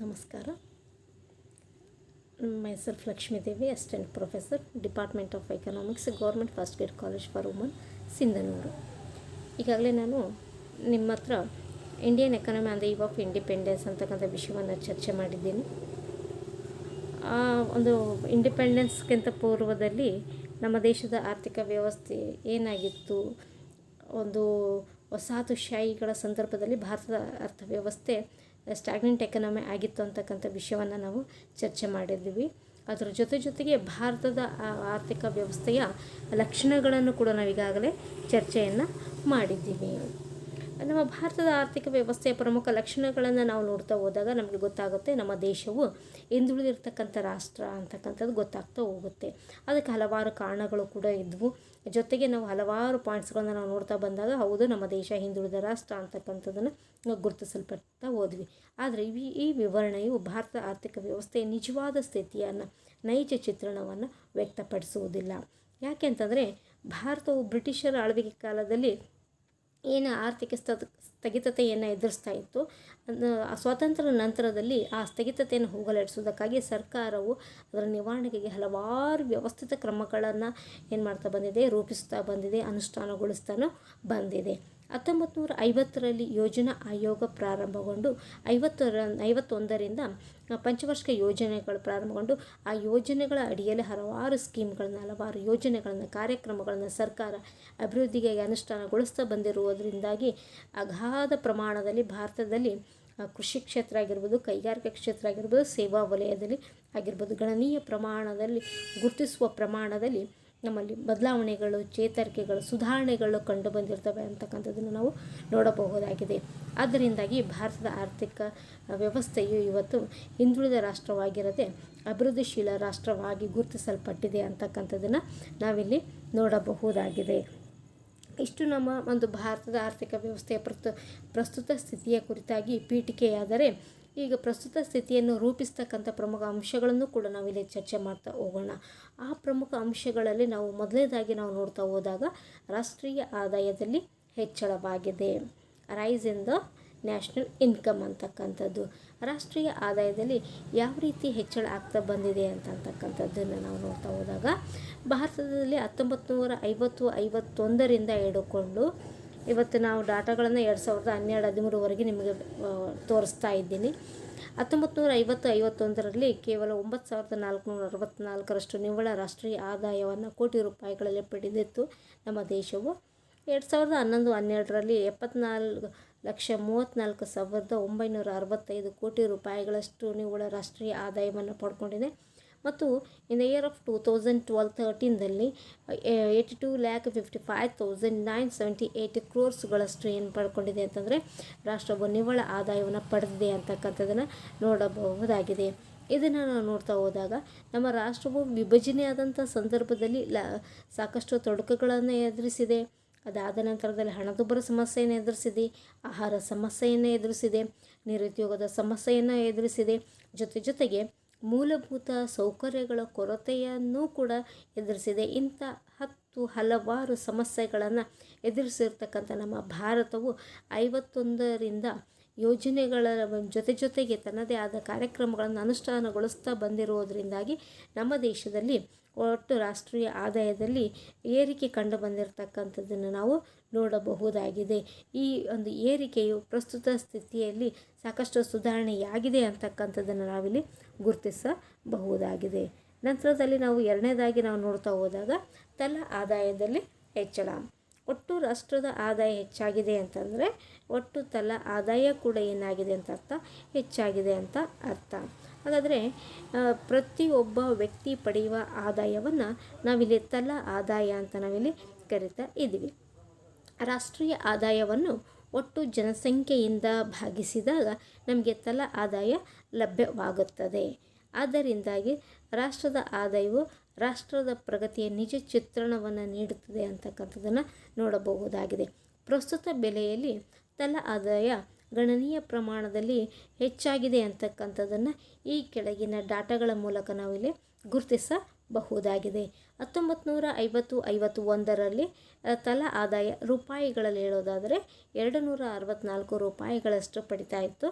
ನಮಸ್ಕಾರ. Myself Lakshmi Devi, assistant professor, department of economics, government first grade college for woman, Sindhanur. ಈಗಾಗಲೇ ನಾನು ನಿಮ್ಮ ಹತ್ರ Indian economy on the eve of independence ಅಂತಕ್ಕಂಥ ವಿಷಯವನ್ನು ಚರ್ಚೆ ಮಾಡಿದ್ದೀನಿ. ಒಂದು ಇಂಡಿಪೆಂಡೆನ್ಸ್ಗಿಂತ ಪೂರ್ವದಲ್ಲಿ ನಮ್ಮ ದೇಶದ ಆರ್ಥಿಕ ವ್ಯವಸ್ಥೆ ಏನಾಗಿತ್ತು, ಒಂದು ವಸಾಹತುಶಾಹಿಗಳ ಸಂದರ್ಭದಲ್ಲಿ ಭಾರತದ ಅರ್ಥವ್ಯವಸ್ಥೆ ಸ್ಟಾಗ್ನೆಂಟ್ ಎಕನಾಮಿ ಆಗಿತ್ತು ಅಂತಕ್ಕಂಥ ವಿಷಯವನ್ನು ನಾವು ಚರ್ಚೆ ಮಾಡಿದ್ದೀವಿ. ಅದರ ಜೊತೆಗೆ ಭಾರತದ ಆರ್ಥಿಕ ವ್ಯವಸ್ಥೆಯ ಲಕ್ಷಣಗಳನ್ನು ಕೂಡ ನಾವೀಗಾಗಲೇ ಚರ್ಚೆಯನ್ನು ಮಾಡಿದ್ದೀವಿ. ನಮ್ಮ ಭಾರತದ ಆರ್ಥಿಕ ವ್ಯವಸ್ಥೆಯ ಪ್ರಮುಖ ಲಕ್ಷಣಗಳನ್ನು ನಾವು ನೋಡ್ತಾ ಹೋದಾಗ ನಮಗೆ ಗೊತ್ತಾಗುತ್ತೆ, ನಮ್ಮ ದೇಶವು ಹಿಂದುಳಿದಿರ್ತಕ್ಕಂಥ ರಾಷ್ಟ್ರ ಅಂತಕ್ಕಂಥದ್ದು ಗೊತ್ತಾಗ್ತಾ ಹೋಗುತ್ತೆ. ಅದಕ್ಕೆ ಹಲವಾರು ಕಾರಣಗಳು ಕೂಡ ಇದ್ವು. ಜೊತೆಗೆ ನಾವು ಹಲವಾರು ಪಾಯಿಂಟ್ಸ್ಗಳನ್ನು ನಾವು ನೋಡ್ತಾ ಬಂದಾಗ ಹೌದು, ನಮ್ಮ ದೇಶ ಹಿಂದುಳಿದ ರಾಷ್ಟ್ರ ಅಂತಕ್ಕಂಥದ್ದನ್ನು ಗುರುತಿಸಲ್ಪಡ್ತಾ ಹೋದ್ವಿ. ಆದರೆ ಈ ವಿವರಣೆಯು ಭಾರತದ ಆರ್ಥಿಕ ವ್ಯವಸ್ಥೆಯ ನಿಜವಾದ ಸ್ಥಿತಿಯನ್ನು, ನೈಜ ಚಿತ್ರಣವನ್ನು ವ್ಯಕ್ತಪಡಿಸುವುದಿಲ್ಲ. ಯಾಕೆ ಅಂತಂದರೆ, ಭಾರತವು ಬ್ರಿಟಿಷರ ಆಳ್ವಿಕೆ ಕಾಲದಲ್ಲಿ ಏನು ಆರ್ಥಿಕ ಸ್ಥಗಿತತೆಯನ್ನು ಎದುರಿಸ್ತಾ ಇತ್ತು, ಸ್ವಾತಂತ್ರ್ಯ ನಂತರದಲ್ಲಿ ಆ ಸ್ಥಗಿತತೆಯನ್ನು ಹೋಗಲಾಡಿಸೋದಕ್ಕಾಗಿ ಸರ್ಕಾರವು ಅದರ ನಿವಾರಣೆಗೆ ಹಲವಾರು ವ್ಯವಸ್ಥಿತ ಕ್ರಮಗಳನ್ನು ಏನು ಮಾಡ್ತಾ ಬಂದಿದೆ, ರೂಪಿಸ್ತಾ ಬಂದಿದೆ, ಅನುಷ್ಠಾನಗೊಳಿಸ್ತಾನೂ ಬಂದಿದೆ. 1950ರಲ್ಲಿ ಯೋಜನಾ ಆಯೋಗ ಪ್ರಾರಂಭಗೊಂಡು 51ರಿಂದ ಪಂಚವಾರ್ಷಿಕ ಯೋಜನೆಗಳು ಪ್ರಾರಂಭಗೊಂಡು ಆ ಯೋಜನೆಗಳ ಅಡಿಯಲ್ಲಿ ಹಲವಾರು ಸ್ಕೀಮ್ಗಳನ್ನು, ಹಲವಾರು ಯೋಜನೆಗಳನ್ನು, ಕಾರ್ಯಕ್ರಮಗಳನ್ನು ಸರ್ಕಾರ ಅಭಿವೃದ್ಧಿಗಾಗಿ ಅನುಷ್ಠಾನಗೊಳಿಸ್ತಾ ಬಂದಿರುವುದರಿಂದಾಗಿ ಅಗಾಧ ಪ್ರಮಾಣದಲ್ಲಿ ಭಾರತದಲ್ಲಿ ಕೃಷಿ ಕ್ಷೇತ್ರ ಆಗಿರ್ಬೋದು, ಕೈಗಾರಿಕಾ ಕ್ಷೇತ್ರ ಆಗಿರ್ಬೋದು, ಸೇವಾ ವಲಯದಲ್ಲಿ ಆಗಿರ್ಬೋದು, ಗಣನೀಯ ಪ್ರಮಾಣದಲ್ಲಿ ಗುರುತಿಸುವ ಪ್ರಮಾಣದಲ್ಲಿ ನಮ್ಮಲ್ಲಿ ಬದಲಾವಣೆಗಳು, ಚೇತರಿಕೆಗಳು, ಸುಧಾರಣೆಗಳು ಕಂಡು ಬಂದಿರ್ತವೆ ಅಂತಕ್ಕಂಥದ್ದನ್ನು ನಾವು ನೋಡಬಹುದಾಗಿದೆ. ಆದ್ದರಿಂದಾಗಿ ಭಾರತದ ಆರ್ಥಿಕ ವ್ಯವಸ್ಥೆಯು ಇವತ್ತು ಹಿಂದುಳಿದ ರಾಷ್ಟ್ರವಾಗಿರದೆ ಅಭಿವೃದ್ಧಿಶೀಲ ರಾಷ್ಟ್ರವಾಗಿ ಗುರುತಿಸಲ್ಪಟ್ಟಿದೆ ಅಂತಕ್ಕಂಥದ್ದನ್ನು ನಾವಿಲ್ಲಿ ನೋಡಬಹುದಾಗಿದೆ. ಇಷ್ಟು ನಮ್ಮ ಒಂದು ಭಾರತದ ಆರ್ಥಿಕ ವ್ಯವಸ್ಥೆಯ ಪ್ರಸ್ತುತ ಸ್ಥಿತಿಯ ಕುರಿತಾಗಿ ಪೀಠಿಕೆಯಾದರೆ, ಈಗ ಪ್ರಸ್ತುತ ಸ್ಥಿತಿಯನ್ನು ರೂಪಿಸ್ತಕ್ಕಂಥ ಪ್ರಮುಖ ಅಂಶಗಳನ್ನು ಕೂಡ ನಾವಿಲ್ಲಿ ಚರ್ಚೆ ಮಾಡ್ತಾ ಹೋಗೋಣ. ಆ ಪ್ರಮುಖ ಅಂಶಗಳಲ್ಲಿ ನಾವು ಮೊದಲನೇದಾಗಿ ನಾವು ನೋಡ್ತಾ ಹೋದಾಗ ರಾಷ್ಟ್ರೀಯ ಆದಾಯದಲ್ಲಿ ಹೆಚ್ಚಳವಾಗಿದೆ. Rise in the national income ಅಂತಕ್ಕಂಥದ್ದು. ರಾಷ್ಟ್ರೀಯ ಆದಾಯದಲ್ಲಿ ಯಾವ ರೀತಿ ಹೆಚ್ಚಳ ಆಗ್ತಾ ಬಂದಿದೆ ಅಂತಕ್ಕಂಥದ್ದನ್ನು ನಾವು ನೋಡ್ತಾ ಹೋದಾಗ, ಭಾರತದಲ್ಲಿ 1950-51ರಿಂದ ಹಿಡ್ಕೊಂಡು ಇವತ್ತು ನಾವು ಡಾಟಾಗಳನ್ನು 2012-13ವರೆಗೆ ನಿಮಗೆ ತೋರಿಸ್ತಾ ಇದ್ದೀನಿ. 1950-51ರಲ್ಲಿ ಕೇವಲ 9,464ರಷ್ಟು ನಿವ್ವಳ ರಾಷ್ಟ್ರೀಯ ಆದಾಯವನ್ನು ಕೋಟಿ ರೂಪಾಯಿಗಳಲ್ಲಿ ಪಡೆದಿತ್ತು ನಮ್ಮ ದೇಶವು. 2011-12ರಲ್ಲಿ 74,34,965 ಕೋಟಿ ರೂಪಾಯಿಗಳಷ್ಟು ನಿವ್ವಳ ರಾಷ್ಟ್ರೀಯ ಆದಾಯವನ್ನು ಪಡ್ಕೊಂಡಿದೆ. ಮತ್ತು ಇನ್ ದ ಇಯರ್ ಆಫ್ 2012-13ದಲ್ಲಿ 82,55,978 ಕ್ರೋರ್ಸ್ಗಳಷ್ಟು ಏನು ಪಡ್ಕೊಂಡಿದೆ ಅಂತಂದರೆ ರಾಷ್ಟ್ರವು ನಿವ್ವಳ ಆದಾಯವನ್ನು ಪಡೆದಿದೆ ಅಂತಕ್ಕಂಥದ್ದನ್ನು ನೋಡಬಹುದಾಗಿದೆ. ಇದನ್ನು ನಾವು ನೋಡ್ತಾ ಹೋದಾಗ ನಮ್ಮ ರಾಷ್ಟ್ರವು ವಿಭಜನೆಯಾದಂಥ ಸಂದರ್ಭದಲ್ಲಿ ಸಾಕಷ್ಟು ತೊಡಕುಗಳನ್ನು ಎದುರಿಸಿದೆ. ಅದಾದ ನಂತರದಲ್ಲಿ ಹಣದುಬ್ಬರ ಸಮಸ್ಯೆಯನ್ನು ಎದುರಿಸಿದೆ, ಆಹಾರ ಸಮಸ್ಯೆಯನ್ನು ಎದುರಿಸಿದೆ, ನಿರುದ್ಯೋಗದ ಸಮಸ್ಯೆಯನ್ನು ಎದುರಿಸಿದೆ, ಜೊತೆಗೆ ಮೂಲಭೂತ ಸೌಕರ್ಯಗಳ ಕೊರತೆಯನ್ನು ಕೂಡ ಎದುರಿಸಿದೆ. ಇಂಥ ಹಲವಾರು ಸಮಸ್ಯೆಗಳನ್ನು ಎದುರಿಸಿರ್ತಕ್ಕಂಥ ನಮ್ಮ ಭಾರತವು 51ರಿಂದ ಯೋಜನೆಗಳ ಜೊತೆಗೆ ತನ್ನದೇ ಆದ ಕಾರ್ಯಕ್ರಮಗಳನ್ನು ಅನುಷ್ಠಾನಗೊಳಿಸ್ತಾ ಬಂದಿರುವುದರಿಂದಾಗಿ ನಮ್ಮ ದೇಶದಲ್ಲಿ ಒಟ್ಟು ರಾಷ್ಟ್ರೀಯ ಆದಾಯದಲ್ಲಿ ಏರಿಕೆ ಕಂಡು ಬಂದಿರತಕ್ಕಂಥದ್ದನ್ನು ನಾವು ನೋಡಬಹುದಾಗಿದೆ. ಈ ಒಂದು ಏರಿಕೆಯು ಪ್ರಸ್ತುತ ಸ್ಥಿತಿಯಲ್ಲಿ ಸಾಕಷ್ಟು ಸುಧಾರಣೆಯಾಗಿದೆ ಅಂತಕ್ಕಂಥದ್ದನ್ನು ನಾವಿಲ್ಲಿ ಗುರುತಿಸಬಹುದಾಗಿದೆ. ನಂತರದಲ್ಲಿ ನಾವು ಎರಡನೇದಾಗಿ ನಾವು ನೋಡ್ತಾ ಹೋದಾಗ ತಲಾ ಆದಾಯದಲ್ಲಿ ಹೆಚ್ಚಳ. ಒಟ್ಟು ರಾಷ್ಟ್ರದ ಆದಾಯ ಹೆಚ್ಚಾಗಿದೆ ಅಂತಂದರೆ ಒಟ್ಟು ತಲಾ ಆದಾಯ ಕೂಡ ಏನಾಗಿದೆ ಅಂತ ಅರ್ಥ, ಹೆಚ್ಚಾಗಿದೆ ಅಂತ ಅರ್ಥ. ಹಾಗಾದರೆ ಪ್ರತಿಯೊಬ್ಬ ವ್ಯಕ್ತಿ ಪಡೆಯುವ ಆದಾಯವನ್ನು ನಾವಿಲ್ಲಿ ತಲಾ ಆದಾಯ ಅಂತ ನಾವಿಲ್ಲಿ ಕರಿತಾ ಇದ್ದೀವಿ. ರಾಷ್ಟ್ರೀಯ ಆದಾಯವನ್ನು ಒಟ್ಟು ಜನಸಂಖ್ಯೆಯಿಂದ ಭಾಗಿಸಿದಾಗ ನಮಗೆ ತಲಾ ಆದಾಯ ಲಭ್ಯವಾಗುತ್ತದೆ. ಆದ್ದರಿಂದಾಗಿ ರಾಷ್ಟ್ರದ ಆದಾಯವು ರಾಷ್ಟ್ರದ ಪ್ರಗತಿಯ ನಿಜ ಚಿತ್ರಣವನ್ನು ನೀಡುತ್ತದೆ ಅಂತಕ್ಕಂಥದ್ದನ್ನು ನೋಡಬಹುದಾಗಿದೆ. ಪ್ರಸ್ತುತ ಬೆಲೆಯಲ್ಲಿ ತಲಾ ಆದಾಯ ಗಣನೀಯ ಪ್ರಮಾಣದಲ್ಲಿ ಹೆಚ್ಚಾಗಿದೆ ಅಂತಕ್ಕಂಥದ್ದನ್ನು ಈ ಕೆಳಗಿನ ಡಾಟಾಗಳ ಮೂಲಕ ನಾವಿಲ್ಲಿ ಗುರುತಿಸಬಹುದಾಗಿದೆ. 1950-51ರಲ್ಲಿ ತಲಾ ಆದಾಯ ರೂಪಾಯಿಗಳಲ್ಲಿ ಹೇಳೋದಾದರೆ 264 ರೂಪಾಯಿಗಳಷ್ಟು ಪಡಿತಾ ಇತ್ತು.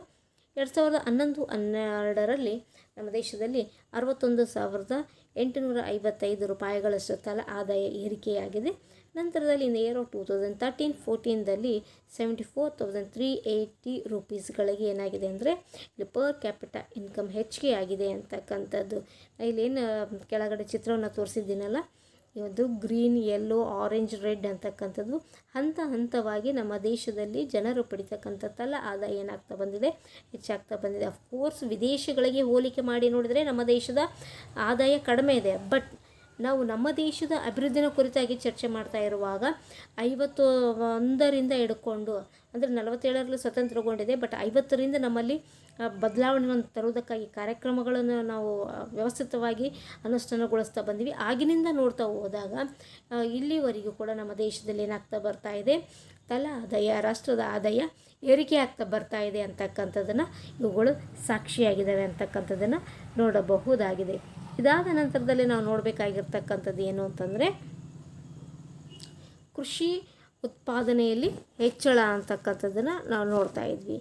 2011-12ರಲ್ಲಿ ನಮ್ಮ ದೇಶದಲ್ಲಿ 61,855 ರೂಪಾಯಿಗಳಷ್ಟು ತಲಾ ಆದಾಯ ಏರಿಕೆಯಾಗಿದೆ. ನಂತರದಲ್ಲಿ ಇನ್ ಇಯರ್ 2013-14ದಲ್ಲಿ 74,380 ರೂಪೀಸ್ಗಳಿಗೆ ಏನಾಗಿದೆ ಅಂದರೆ ಇಲ್ಲಿ ಪರ್ ಕ್ಯಾಪಿಟಲ್ ಇನ್ಕಮ್ ಹೆಚ್ಚಿಗೆ ಆಗಿದೆ ಅಂತಕ್ಕಂಥದ್ದು. ಇಲ್ಲೇನು ಕೆಳಗಡೆ ಚಿತ್ರವನ್ನು ತೋರಿಸಿದ್ದೀನಲ್ಲ, ಇವತ್ತು ಗ್ರೀನ್, ಯೆಲ್ಲೋ, ಆರೆಂಜ್, ರೆಡ್ ಅಂತಕ್ಕಂಥದ್ದು ಹಂತ ಹಂತವಾಗಿ ನಮ್ಮ ದೇಶದಲ್ಲಿ ಜನರು ಪಡಿತಕ್ಕಂಥ ತಲಾ ಆದಾಯ ಏನಾಗ್ತಾ ಬಂದಿದೆ, ಹೆಚ್ಚಾಗ್ತಾ ಬಂದಿದೆ. ಅಫ್ಕೋರ್ಸ್ ವಿದೇಶಗಳಿಗೆ ಹೋಲಿಕೆ ಮಾಡಿ ನೋಡಿದರೆ ನಮ್ಮ ದೇಶದ ಆದಾಯ ಕಡಿಮೆ ಇದೆ. ಬಟ್ ನಾವು ನಮ್ಮ ದೇಶದ ಅಭಿವೃದ್ಧಿನ ಕುರಿತಾಗಿ ಚರ್ಚೆ ಮಾಡ್ತಾ ಇರುವಾಗ 51ರಿಂದ ಹಿಡ್ಕೊಂಡು, ಅಂದರೆ 47ರಲ್ಲಿ ಸ್ವತಂತ್ರಗೊಂಡಿದೆ, ಬಟ್ 50ರಿಂದ ನಮ್ಮಲ್ಲಿ ಬದಲಾವಣೆಗಳನ್ನು ತರುವುದಕ್ಕಾಗಿ ಕಾರ್ಯಕ್ರಮಗಳನ್ನು ನಾವು ವ್ಯವಸ್ಥಿತವಾಗಿ ಅನುಷ್ಠಾನಗೊಳಿಸ್ತಾ ಬಂದ್ವಿ. ಆಗಿನಿಂದ ನೋಡ್ತಾ ಹೋದಾಗ ಇಲ್ಲಿವರೆಗೂ ಕೂಡ ನಮ್ಮ ದೇಶದಲ್ಲಿ ಏನಾಗ್ತಾ ಬರ್ತಾ ಇದೆ, ತಲಾ ಆದಾಯ, ರಾಷ್ಟ್ರದ ಆದಾಯ ಏರಿಕೆ ಆಗ್ತಾ ಬರ್ತಾ ಇದೆ ಅಂತಕ್ಕಂಥದ್ದನ್ನು ಇವುಗಳು ಸಾಕ್ಷಿಯಾಗಿದ್ದಾವೆ ಅಂತಕ್ಕಂಥದ್ದನ್ನು ನೋಡಬಹುದಾಗಿದೆ. ಇದಾದ ನಂತರದಲ್ಲಿ ನಾವು ನೋಡಬೇಕಾಗಿರ್ತಕ್ಕಂಥದ್ದು ಏನು ಅಂತಂದರೆ ಕೃಷಿ ಉತ್ಪಾದನೆಯಲ್ಲಿ ಹೆಚ್ಚಳ ಅಂತಕ್ಕಂಥದ್ದನ್ನು ನಾವು ನೋಡ್ತಾ ಇದ್ವಿ.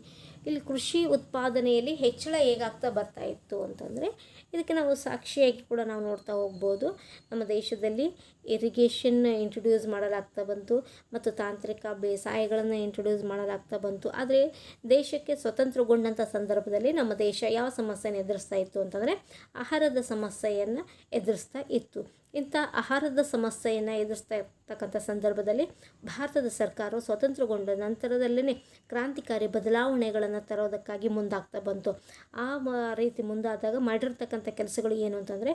ಇಲ್ಲಿ ಕೃಷಿ ಉತ್ಪಾದನೆಯಲ್ಲಿ ಹೆಚ್ಚಳ ಹೇಗಾಗ್ತಾ ಬರ್ತಾ ಇತ್ತು ಅಂತಂದರೆ ಇದಕ್ಕೆ ನಾವು ಸಾಕ್ಷಿಯಾಗಿ ಕೂಡ ನಾವು ನೋಡ್ತಾ ಹೋಗ್ಬೋದು. ನಮ್ಮ ದೇಶದಲ್ಲಿ ಇರಿಗೇಷನ್ ಇಂಟ್ರೊಡ್ಯೂಸ್ ಮಾಡಲಾಗ್ತಾ ಬಂತು ಮತ್ತು ತಾಂತ್ರಿಕ ಬೇಸಾಯಗಳನ್ನು ಇಂಟ್ರೊಡ್ಯೂಸ್ ಮಾಡಲಾಗ್ತಾ ಬಂತು. ಆದರೆ ದೇಶಕ್ಕೆ ಸ್ವತಂತ್ರಗೊಂಡಂಥ ಸಂದರ್ಭದಲ್ಲಿ ನಮ್ಮ ದೇಶ ಯಾವ ಸಮಸ್ಯೆಯನ್ನು ಎದುರಿಸ್ತಾ ಇತ್ತು ಅಂತಂದರೆ ಆಹಾರದ ಸಮಸ್ಯೆಯನ್ನು ಎದುರಿಸ್ತಾ ಇತ್ತು. ಇಂಥ ಆಹಾರದ ಸಮಸ್ಯೆಯನ್ನು ಎದುರಿಸ್ತಾ ಇರ್ತಕ್ಕಂಥ ಸಂದರ್ಭದಲ್ಲಿ ಭಾರತದ ಸರ್ಕಾರವು ಸ್ವತಂತ್ರಗೊಂಡ ನಂತರದಲ್ಲೇ ಕ್ರಾಂತಿಕಾರಿ ಬದಲಾವಣೆಗಳನ್ನು ತರೋದಕ್ಕಾಗಿ ಮುಂದಾಗ್ತಾ ಬಂತು. ಆ ರೀತಿ ಮುಂದಾದಾಗ ಮಾಡಿರ್ತಕ್ಕಂಥ ಕೆಲಸಗಳು ಏನು ಅಂತಂದರೆ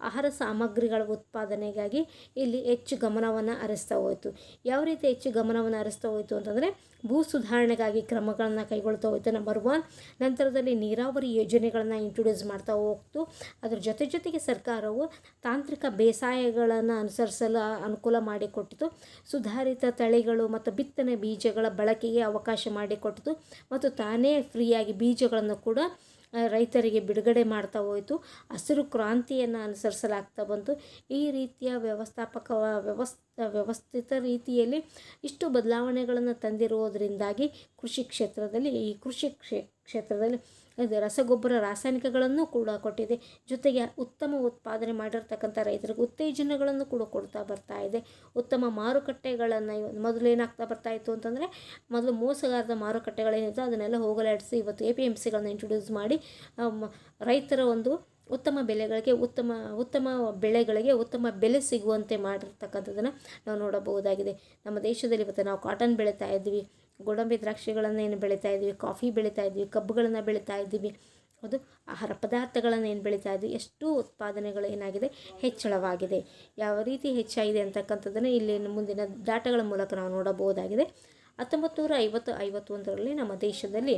ಆಹಾರ ಸಾಮಗ್ರಿಗಳ ಉತ್ಪಾದನೆಗಾಗಿ ಇಲ್ಲಿ ಹೆಚ್ಚು ಗಮನವನ್ನು ಹರಿಸ್ತಾ ಹೋಯಿತು. ಯಾವ ರೀತಿ ಹೆಚ್ಚು ಗಮನವನ್ನು ಹರಿಸ್ತಾ ಹೋಯಿತು ಅಂತಂದರೆ ಭೂ ಸುಧಾರಣೆಗಾಗಿ ಕ್ರಮಗಳನ್ನು ಕೈಗೊಳ್ತಾ ಹೋಯಿತು, ನಂಬರ್ 1. ನಂತರದಲ್ಲಿ ನೀರಾವರಿ ಯೋಜನೆಗಳನ್ನು ಇಂಟ್ರೊಡ್ಯೂಸ್ ಮಾಡ್ತಾ ಹೋಗ್ತು. ಅದರ ಜೊತೆಗೆ ಸರ್ಕಾರವು ತಾಂತ್ರಿಕ ಬೇಸಾಯಗಳನ್ನು ಅನುಸರಿಸಲು ಅನುಕೂಲ ಮಾಡಿಕೊಟ್ಟಿತು. ಸುಧಾರಿತ ತಳಿಗಳು ಮತ್ತು ಬಿತ್ತನೆ ಬೀಜಗಳ ಬಳಕೆಗೆ ಅವಕಾಶ ಮಾಡಿಕೊಟ್ಟಿತು ಮತ್ತು ತಾನೇ ಫ್ರೀಯಾಗಿ ಬೀಜಗಳನ್ನು ಕೂಡ ರೈತರಿಗೆ ಬಿಡುಗಡೆ ಮಾಡ್ತಾ ಹೋಯಿತು. ಹಸಿರು ಕ್ರಾಂತಿಯನ್ನು ಅನುಸರಿಸಲಾಗ್ತಾ ಬಂತು. ಈ ರೀತಿಯ ವ್ಯವಸ್ಥಿತ ರೀತಿಯಲ್ಲಿ ಇಷ್ಟು ಬದಲಾವಣೆಗಳನ್ನು ತಂದಿರುವುದರಿಂದಾಗಿ ಕೃಷಿ ಕ್ಷೇತ್ರದಲ್ಲಿ ರಸಗೊಬ್ಬರ ರಾಸಾಯನಿಕಗಳನ್ನು ಕೂಡ ಕೊಟ್ಟಿದೆ. ಜೊತೆಗೆ ಉತ್ತಮ ಉತ್ಪಾದನೆ ಮಾಡಿರ್ತಕ್ಕಂಥ ರೈತರಿಗೆ ಉತ್ತೇಜನಗಳನ್ನು ಕೂಡ ಕೊಡ್ತಾ ಬರ್ತಾ ಇದೆ. ಉತ್ತಮ ಮಾರುಕಟ್ಟೆಗಳನ್ನು ಮೊದಲು ಏನಾಗ್ತಾ ಬರ್ತಾ ಇತ್ತು ಅಂತಂದರೆ ಮೊದಲು ಮೋಸಗಾರದ ಮಾರುಕಟ್ಟೆಗಳೇನಿತ್ತು ಅದನ್ನೆಲ್ಲ ಹೋಗಲಾಡಿಸಿ ಇವತ್ತು APMCಗಳನ್ನು ಇಂಟ್ರೊಡ್ಯೂಸ್ ಮಾಡಿ ರೈತರ ಒಂದು ಉತ್ತಮ ಬೆಳೆಗಳಿಗೆ ಉತ್ತಮ ಬೆಲೆ ಸಿಗುವಂತೆ ಮಾಡಿರ್ತಕ್ಕಂಥದ್ದನ್ನು ನಾವು ನೋಡಬಹುದಾಗಿದೆ. ನಮ್ಮ ದೇಶದಲ್ಲಿ ಇವತ್ತು ನಾವು ಕಾಟನ್ ಬೆಳೀತಾ ಇದ್ವಿ, ಗೋಡಂಬಿ ದ್ರಾಕ್ಷಿಗಳನ್ನು ಏನು ಬೆಳೀತಾ ಇದ್ವಿ, ಕಾಫಿ ಬೆಳೀತಾ ಇದ್ವಿ, ಕಬ್ಬುಗಳನ್ನು ಬೆಳೀತಾ ಇದ್ದೀವಿ, ಅದು ಆಹಾರ ಪದಾರ್ಥಗಳನ್ನು ಏನು ಬೆಳೀತಾ ಇದ್ವಿ. ಎಷ್ಟು ಉತ್ಪಾದನೆಗಳು ಏನಾಗಿದೆ, ಹೆಚ್ಚಳವಾಗಿದೆ. ಯಾವ ರೀತಿ ಹೆಚ್ಚಾಗಿದೆ ಅಂತಕ್ಕಂಥದ್ದನ್ನು ಇಲ್ಲಿ ಮುಂದಿನ ಡಾಟಾಗಳ ಮೂಲಕ ನಾವು ನೋಡಬಹುದಾಗಿದೆ. 1950-51ರಲ್ಲಿ ನಮ್ಮ ದೇಶದಲ್ಲಿ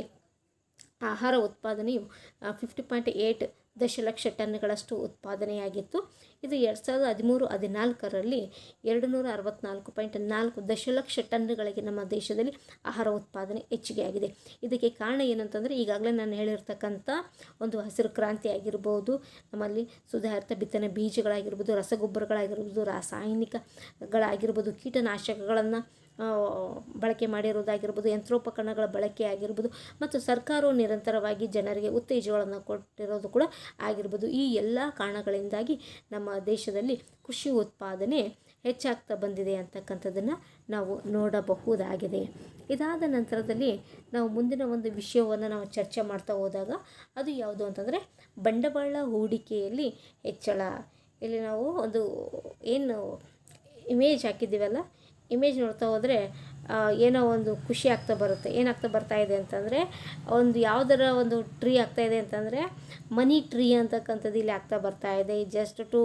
ಆಹಾರ ಉತ್ಪಾದನೆಯು 50.8 ದಶಲಕ್ಷ ಟನ್ಗಳಷ್ಟು ಉತ್ಪಾದನೆಯಾಗಿತ್ತು. ಇದು 2013-14ರಲ್ಲಿ 264.4 ದಶಲಕ್ಷ ಟನ್ಗಳಿಗೆ ನಮ್ಮ ದೇಶದಲ್ಲಿ ಆಹಾರ ಉತ್ಪಾದನೆ ಹೆಚ್ಚಿಗೆ ಆಗಿದೆ. ಇದಕ್ಕೆ ಕಾರಣ ಏನಂತಂದರೆ ಈಗಾಗಲೇ ನಾನು ಹೇಳಿರ್ತಕ್ಕಂಥ ಒಂದು ಹಸಿರು ಕ್ರಾಂತಿ ಆಗಿರ್ಬೋದು, ನಮ್ಮಲ್ಲಿ ಸುಧಾರಿತ ಬಿತ್ತನೆ ಬೀಜಗಳಾಗಿರ್ಬೋದು, ರಸಗೊಬ್ಬರಗಳಾಗಿರ್ಬೋದು, ರಾಸಾಯನಿಕಗಳಾಗಿರ್ಬೋದು, ಕೀಟನಾಶಕಗಳನ್ನು ಬಳಕೆ ಮಾಡಿರೋದಾಗಿರ್ಬೋದು, ಯಂತ್ರೋಪಕರಣಗಳ ಬಳಕೆ ಆಗಿರ್ಬೋದು ಮತ್ತು ಸರ್ಕಾರವು ನಿರಂತರವಾಗಿ ಜನರಿಗೆ ಉತ್ತೇಜನಗಳನ್ನು ಕೊಟ್ಟಿರೋದು ಕೂಡ ಆಗಿರ್ಬೋದು. ಈ ಎಲ್ಲ ಕಾರಣಗಳಿಂದಾಗಿ ನಮ್ಮ ದೇಶದಲ್ಲಿ ಕೃಷಿ ಉತ್ಪಾದನೆ ಹೆಚ್ಚಾಗ್ತಾ ಬಂದಿದೆ ಅಂತಕ್ಕಂಥದ್ದನ್ನು ನಾವು ನೋಡಬಹುದಾಗಿದೆ. ಇದಾದ ನಂತರದಲ್ಲಿ ನಾವು ಮುಂದಿನ ಒಂದು ವಿಷಯವನ್ನು ನಾವು ಚರ್ಚೆ ಮಾಡ್ತಾ ಹೋದಾಗ ಅದು ಯಾವುದು ಅಂತಂದರೆ ಬಂಡವಾಳ ಹೂಡಿಕೆಯಲ್ಲಿ ಹೆಚ್ಚಳ. ಇಲ್ಲಿ ನಾವು ಒಂದು ಏನು ಇಮೇಜ್ ಹಾಕಿದ್ದೀವಲ್ಲ, ಇಮೇಜ್ ನೋಡ್ತಾ ಹೋದರೆ ಏನೋ ಒಂದು ಖುಷಿ ಆಗ್ತಾ ಬರುತ್ತೆ. ಏನಾಗ್ತಾ ಬರ್ತಾ ಇದೆ ಅಂತಂದರೆ ಒಂದು ಯಾವುದರ ಒಂದು ಟ್ರೀ ಆಗ್ತಾಯಿದೆ ಅಂತಂದರೆ ಮನಿ ಟ್ರೀ ಅಂತಕ್ಕಂಥದ್ದು ಇಲ್ಲಿ ಆಗ್ತಾ ಬರ್ತಾ ಇದೆ. Just to